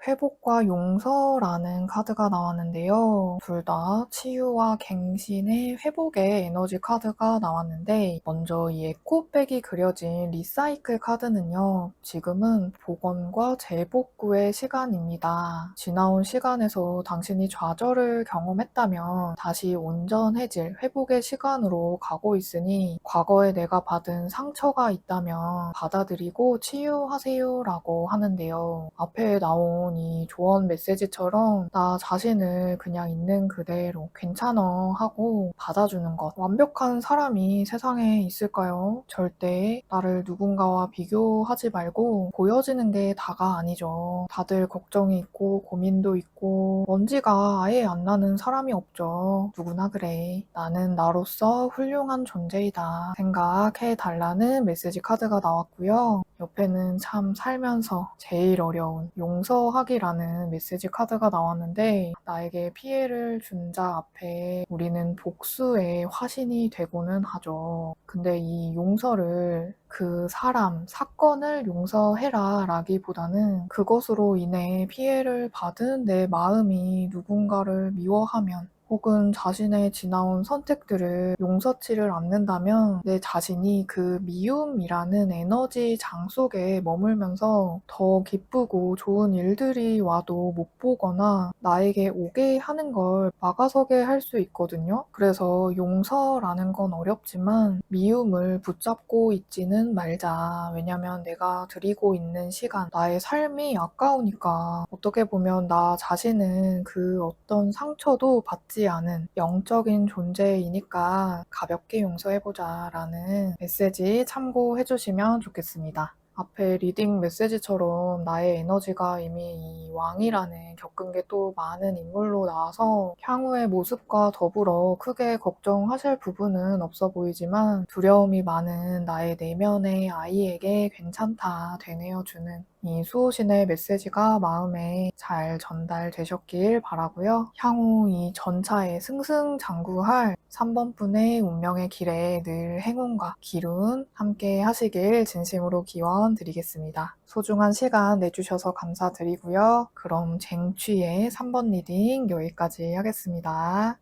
회복과 용서라는 카드가 나왔는데요. 둘 다 치유와 갱신의 회복의 에너지 카드가 나왔는데, 먼저 이 에코백이 그려진 리사이클 카드는요, 지금은 복원과 재복구의 시간입니다. 지나온 시간에서 당신이 좌절을 경험했다면 다시 온전해질 회복의 시간으로 가고 있으니, 과거에 내가 받은 상처가 있다면 받아들이고 치유하세요 라고 하는데요. 앞에 나온 이 조언 메시지처럼 나 자신을 그냥 있는 그대로 괜찮아 하고 받아주는 것. 완벽한 사람이 세상에 있을까요? 절대 나를 누군가와 비교하지 말고 보여지는 게 다가 아니죠. 다들 걱정이 있고 고민도 있고 먼지가 아예 안 나는 사람이 없죠. 누구나 그래. 나는 나로서 훌륭한 존재이다 생각해 달라는 메시지 카드가 나왔고요. 옆에는 참 살면서 제일 어려운 용서하기라는 메시지 카드가 나왔는데, 나에게 피해를 준 자 앞에 우리는 복수의 화신이 되고는 하죠. 근데 이 용서를 그 사람, 사건을 용서해라 라기보다는 그것으로 인해 피해를 받은 내 마음이 누군가를 미워하면, 혹은 자신의 지나온 선택들을 용서치를 않는다면 내 자신이 그 미움이라는 에너지 장 속에 머물면서 더 기쁘고 좋은 일들이 와도 못 보거나 나에게 오게 하는 걸 막아서게 할 수 있거든요. 그래서 용서라는 건 어렵지만 미움을 붙잡고 있지는 말자. 왜냐면 내가 드리고 있는 시간, 나의 삶이 아까우니까. 어떻게 보면 나 자신은 그 어떤 상처도 받지 않은 영적인 존재이니까 가볍게 용서해보자 라는 메시지 참고해주시면 좋겠습니다. 앞에 리딩 메시지처럼 나의 에너지가 이미 이 왕이라는 겪은 게 또 많은 인물로 나와서 향후의 모습과 더불어 크게 걱정하실 부분은 없어 보이지만, 두려움이 많은 나의 내면의 아이에게 괜찮다 되뇌어주는 이 수호신의 메시지가 마음에 잘 전달되셨길 바라고요. 향후 이 전차에 승승장구할 3번분의 운명의 길에 늘 행운과 기운 함께 하시길 진심으로 기원드리겠습니다. 소중한 시간 내주셔서 감사드리고요. 그럼 쟁취의 3번 리딩 여기까지 하겠습니다.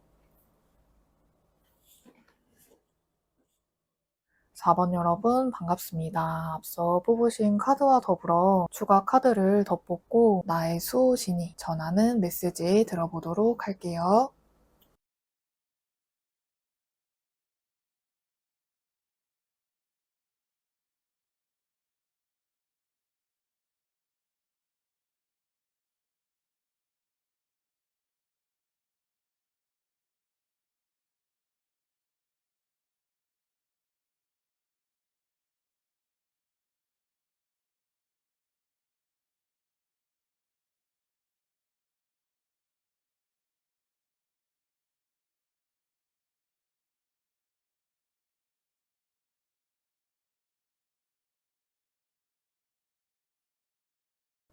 4번 여러분 반갑습니다. 앞서 뽑으신 카드와 더불어 추가 카드를 덧뽑고 나의 수호신이 전하는 메시지 들어보도록 할게요.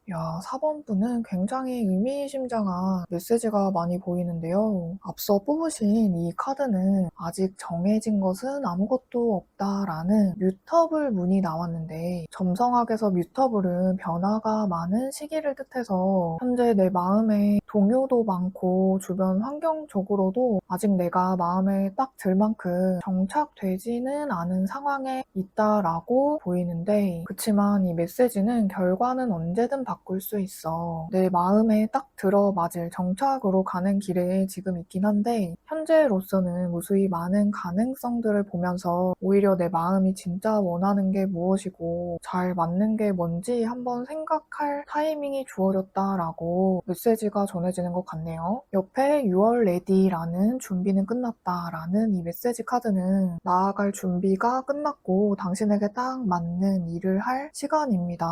야, 4번 분은 굉장히 의미심장한 메시지가 많이 보이는데요. 앞서 뽑으신 이 카드는 아직 정해진 것은 아무것도 없다라는 뮤터블 문이 나왔는데, 점성학에서 뮤터블은 변화가 많은 시기를 뜻해서 현재 내 마음에 동요도 많고 주변 환경적으로도 아직 내가 마음에 딱 들 만큼 정착되지는 않은 상황에 있다라고 보이는데, 그치만 이 메시지는 결과는 언제든 바꿀 수 있어. 내 마음에 딱 들어맞을 정착으로 가는 길에 지금 있긴 한데, 현재로서는 무수히 많은 가능성들을 보면서 오히려 내 마음이 진짜 원하는 게 무엇이고 잘 맞는 게 뭔지 한번 생각할 타이밍이 주어졌다라고 메시지가 전해지는 것 같네요. 옆에 6월 레디라는 준비는 끝났다라는 이 메시지 카드는 나아갈 준비가 끝났고 당신에게 딱 맞는 일을 할 시간입니다.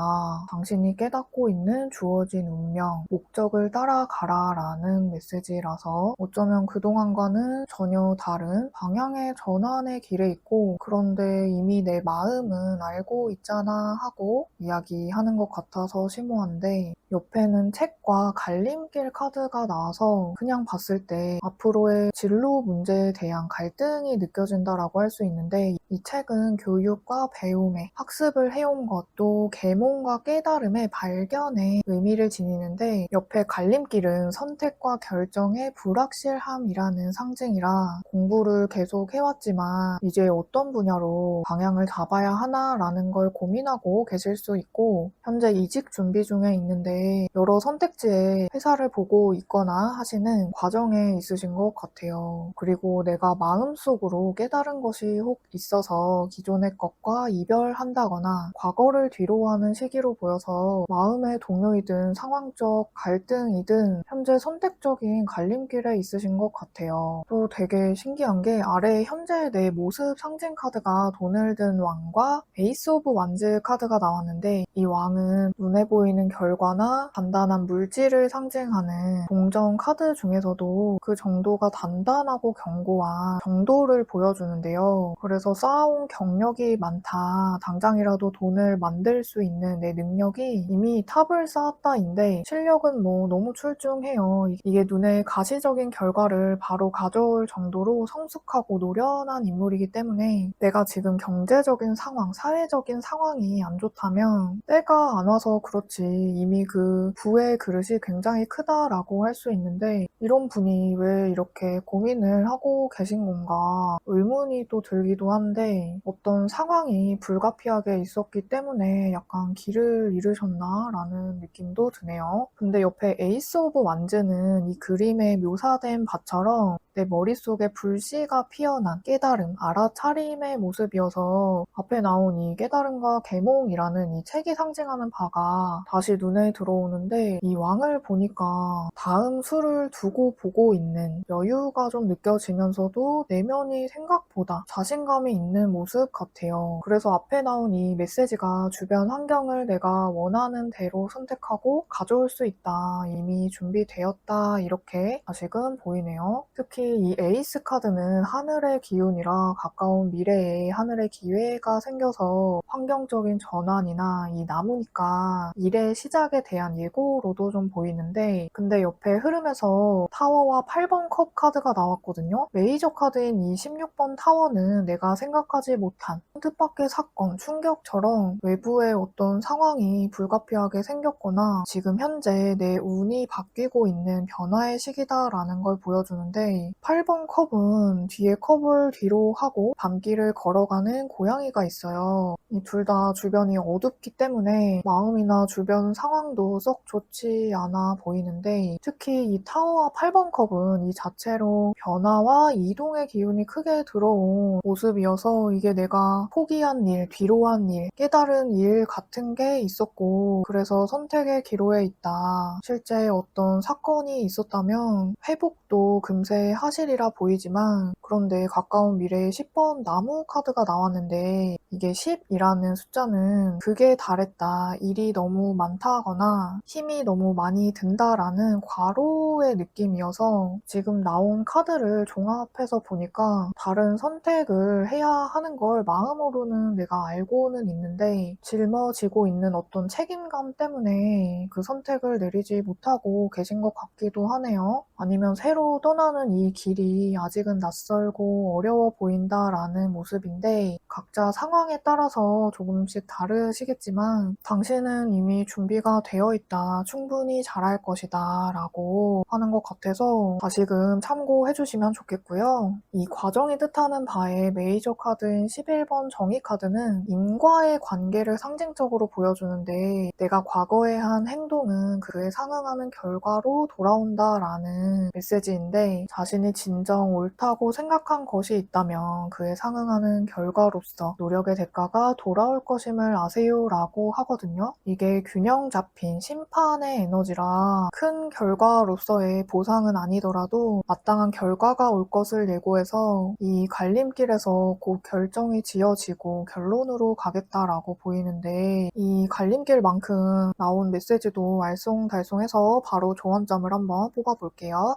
당신이 깨닫고 있는 주어진 운명, 목적을 따라가라 라는 메시지라서 어쩌면 그동안과는 전혀 다른 방향의 전환의 길에 있고, 그런데 이미 내 마음은 알고 있잖아 하고 이야기하는 것 같아서 심오한데, 옆에는 책과 갈림길 카드가 나와서 그냥 봤을 때 앞으로의 진로 문제에 대한 갈등이 느껴진다라고 할 수 있는데, 이 책은 교육과 배움에 학습을 해온 것도 계몽과 깨달음의 발견에 의미를 지니는데, 옆에 갈림길은 선택과 결정의 불확실함이라는 상징이라 공부를 계속 해왔지만 이제 어떤 분야로 방향을 잡아야 하나라는 걸 고민하고 계실 수 있고, 현재 이직 준비 중에 있는데 여러 선택지에 회사를 보고 있거나 하시는 과정에 있으신 것 같아요. 그리고 내가 마음속으로 깨달은 것이 혹 있어서 기존의 것과 이별한다거나 과거를 뒤로하는 시기로 보여서 마음의 동요이든 상황적 갈등이든 현재 선택적인 갈림길에 있으신 것 같아요. 또 되게 신기한 게 아래 현재의 내 모습 상징 카드가 돈을 든 왕과 에이스 오브 완즈 카드가 나왔는데, 이 왕은 눈에 보이는 결과나 물이나 단단한 물질을 상징하는 동전 카드 중에서도 그 정도가 단단하고 견고한 정도를 보여주는데요. 그래서 쌓아온 경력이 많다, 당장이라도 돈을 만들 수 있는 내 능력이 이미 탑을 쌓았다인데 실력은 뭐 너무 출중해요. 이게 눈에 가시적인 결과를 바로 가져올 정도로 성숙하고 노련한 인물이기 때문에 내가 지금 경제적인 상황, 사회적인 상황이 안 좋다면 때가 안 와서 그렇지 이미 그 부의 그릇이 굉장히 크다라고 할 수 있는데 이런 분이 왜 이렇게 고민을 하고 계신 건가 의문이 또 들기도 한데 어떤 상황이 불가피하게 있었기 때문에 약간 길을 잃으셨나 라는 느낌도 드네요. 근데 옆에 에이스 오브 완즈는 이 그림에 묘사된 바처럼 내 머릿속에 불씨가 피어난 깨달음, 알아차림의 모습이어서 앞에 나온 이 깨달음과 계몽이라는 이 책이 상징하는 바가 다시 눈에 들어오는데 이 왕을 보니까 다음 수를 두고 보고 있는 여유가 좀 느껴지면서도 내면이 생각보다 자신감이 있는 모습 같아요. 그래서 앞에 나온 이 메시지가 주변 환경을 내가 원하는 대로 선택하고 가져올 수 있다. 이미 준비되었다. 이렇게 다시금 보이네요. 특히 이 에이스 카드는 하늘의 기운이라 가까운 미래에 하늘의 기회가 생겨서 환경적인 전환이나 이 나무니까 일의 시작에 대한 예고로도 좀 보이는데 근데 옆에 흐름에서 타워와 8번 컵 카드가 나왔거든요. 메이저 카드인 이 16번 타워는 내가 생각하지 못한 뜻밖의 사건, 충격처럼 외부의 어떤 상황이 불가피하게 생겼거나 지금 현재 내 운이 바뀌고 있는 변화의 시기다라는 걸 보여주는데 8번 컵은 뒤에 컵을 뒤로 하고 밤길을 걸어가는 고양이가 있어요. 이 둘 다 주변이 어둡기 때문에 마음이나 주변 상황도 썩 좋지 않아 보이는데 특히 이 타워와 8번 컵은 이 자체로 변화와 이동의 기운이 크게 들어온 모습이어서 이게 내가 포기한 일, 뒤로 한 일, 깨달은 일 같은 게 있었고 그래서 선택의 기로에 있다. 실제 어떤 사건이 있었다면 회복도 금세 하시리라 보이지만 그런데 가까운 미래에 10번 나무 카드가 나왔는데 이게 10이라는 숫자는 극에 달했다, 일이 너무 많다거나 힘이 너무 많이 든다라는 과로의 느낌이어서 지금 나온 카드를 종합해서 보니까 다른 선택을 해야 하는 걸 마음으로는 내가 알고는 있는데 짊어지고 있는 어떤 책임감 때문에 그 선택을 내리지 못하고 계신 것 같기도 하네요. 아니면 새로 떠나는 이 길이 아직은 낯설고 어려워 보인다라는 모습인데 각자 상황에 따라서 조금씩 다르시겠지만 당신은 이미 준비가 되어 있다, 충분히 잘할 것이다 라고 하는 것 같아서 다시금 참고해 주시면 좋겠고요. 이 과정이 뜻하는 바의 메이저 카드인 11번 정의 카드는 인과의 관계를 상징적으로 보여주는데 내가 과거에 한 행동은 그에 상응하는 결과로 돌아온다라는 메시지인데 자신이 진정 옳다고 생각한 것이 있다면 그에 상응하는 결과로서 노력의 대가가 돌아올 것임을 아세요라고 하거든요. 이게 균형 잡힌 심판의 에너지라 큰 결과로서의 보상은 아니더라도 마땅한 결과가 올 것을 예고해서 이 갈림길에서 곧 결정이 지어지고 결론으로 가겠다라고 보이는데 이 갈림길만큼 나온 메시지도 알쏭달쏭해서 바로 조언점을 한번 뽑아볼게요.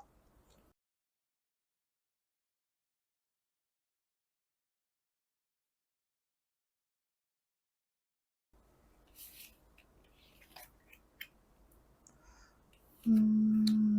음...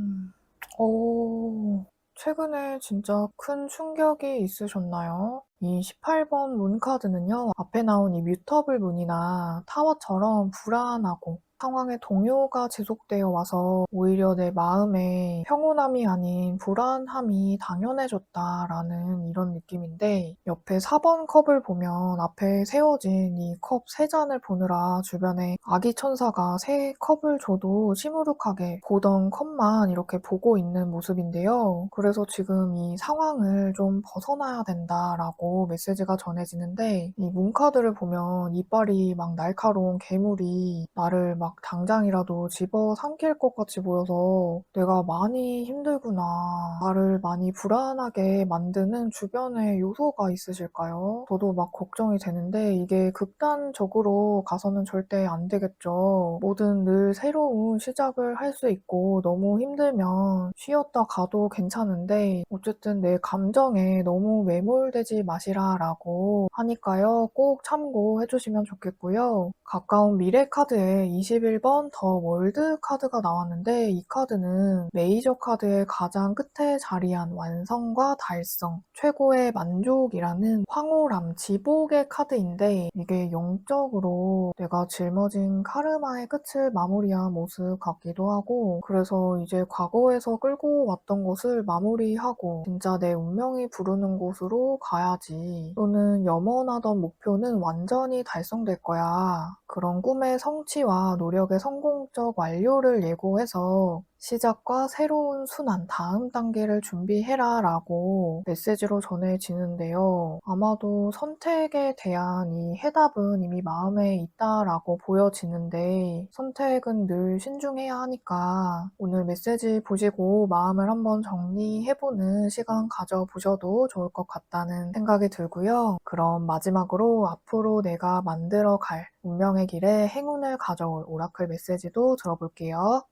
최근에 진짜 큰 충격이 있으셨나요? 이 18번 문 카드는요, 앞에 나온 이 뮤터블 문이나 타워처럼 불안하고 상황의 동요가 지속되어 와서 오히려 내 마음에 평온함이 아닌 불안함이 당연해졌다라는 이런 느낌인데 옆에 4번 컵을 보면 앞에 세워진 이 컵 3잔을 보느라 주변에 아기 천사가 새 컵을 줘도 시무룩하게 보던 컵만 이렇게 보고 있는 모습인데요. 그래서 지금 이 상황을 좀 벗어나야 된다라고 메시지가 전해지는데 이 문카드를 보면 이빨이 막 날카로운 괴물이 나를 막 막 당장이라도 집어삼킬 것 같이 보여서 '내가 많이 힘들구나.' 나를 많이 불안하게 만드는 주변의 요소가 있으실까요? 저도 막 걱정이 되는데 이게 극단적으로 가서는 절대 안 되겠죠. 뭐든 늘 새로운 시작을 할 수 있고 너무 힘들면 쉬었다 가도 괜찮은데 어쨌든 내 감정에 너무 매몰되지 마시라라고 하니까요. 꼭 참고해 주시면 좋겠고요. 가까운 미래 카드에 21번 더 월드 카드가 나왔는데 이 카드는 메이저 카드의 가장 끝에 자리한 완성과 달성, 최고의 만족이라는 황홀함, 지복의 카드인데 이게 영적으로 내가 짊어진 카르마의 끝을 마무리한 모습 같기도 하고 그래서 이제 과거에서 끌고 왔던 것을 마무리하고 진짜 내 운명이 부르는 곳으로 가야지 또는 염원하던 목표는 완전히 달성될 거야. 그런 꿈의 성취와 노력의 성공적 완료를 예고해서 시작과 새로운 순환, 다음 단계를 준비해라 라고 메시지로 전해지는데요. 아마도 선택에 대한 이 해답은 이미 마음에 있다라고 보여지는데 선택은 늘 신중해야 하니까 오늘 메시지 보시고 마음을 한번 정리해보는 시간 가져보셔도 좋을 것 같다는 생각이 들고요. 그럼 마지막으로 앞으로 내가 만들어갈 운명의 길에 행운을 가져올 오라클 메시지도 들어볼게요.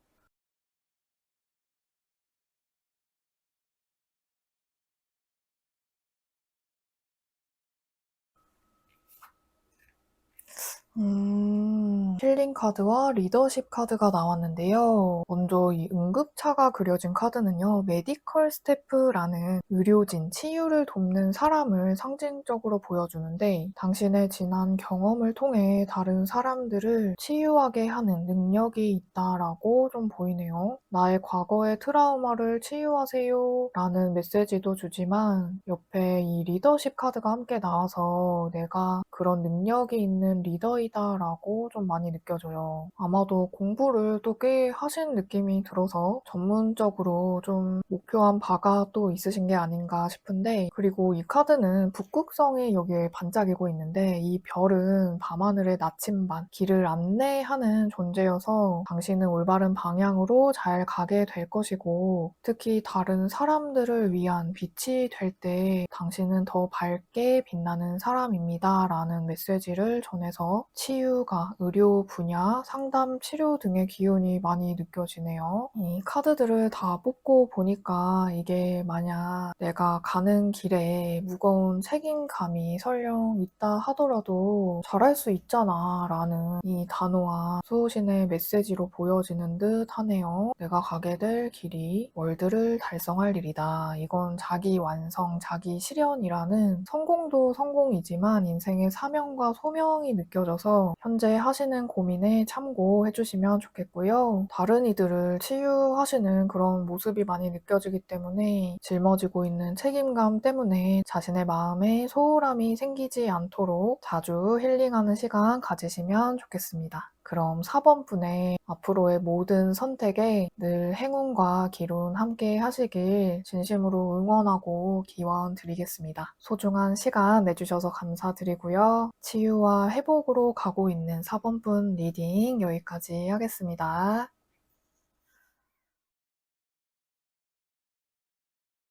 힐링 카드와 리더십 카드가 나왔는데요. 먼저 이 응급차가 그려진 카드는요, 메디컬 스태프라는 의료진, 치유를 돕는 사람을 상징적으로 보여주는데, 당신의 지난 경험을 통해 다른 사람들을 치유하게 하는 능력이 있다라고 좀 보이네요. 나의 과거의 트라우마를 치유하세요 라는 메시지도 주지만, 옆에 이 리더십 카드가 함께 나와서 내가 그런 능력이 있는 리더이다라고 좀 많이 느껴져요. 아마도 공부를 또 꽤 하신 느낌이 들어서 전문적으로 좀 목표한 바가 또 있으신 게 아닌가 싶은데 그리고 이 카드는 북극성이 여기에 반짝이고 있는데 이 별은 밤하늘의 나침반, 길을 안내하는 존재여서 당신은 올바른 방향으로 잘 가게 될 것이고 특히 다른 사람들을 위한 빛이 될 때 당신은 더 밝게 빛나는 사람입니다. 라는 메시지를 전해서 치유가 의료 분야, 상담, 치료 등의 기운이 많이 느껴지네요. 이 카드들을 다 뽑고 보니까 이게 만약 내가 가는 길에 무거운 책임감이 설령 있다 하더라도 잘할 수 있잖아 라는 이 단호한 수호신의 메시지로 보여지는 듯 하네요. 내가 가게 될 길이 월드를 달성할 일이다. 이건 자기 완성, 자기 실현이라는 성공도 성공이지만 인생의 사명과 소명이 느껴져서 현재 하시는 고민에 참고해 주시면 좋겠고요. 다른 이들을 치유하시는 그런 모습이 많이 느껴지기 때문에 짊어지고 있는 책임감 때문에 자신의 마음에 소홀함이 생기지 않도록 자주 힐링하는 시간 가지시면 좋겠습니다. 그럼 4번 분의 앞으로의 모든 선택에 늘 행운과 기운 함께 하시길 진심으로 응원하고 기원 드리겠습니다. 소중한 시간 내주셔서 감사드리고요. 치유와 회복으로 가고 있는 4번 분 리딩 여기까지 하겠습니다.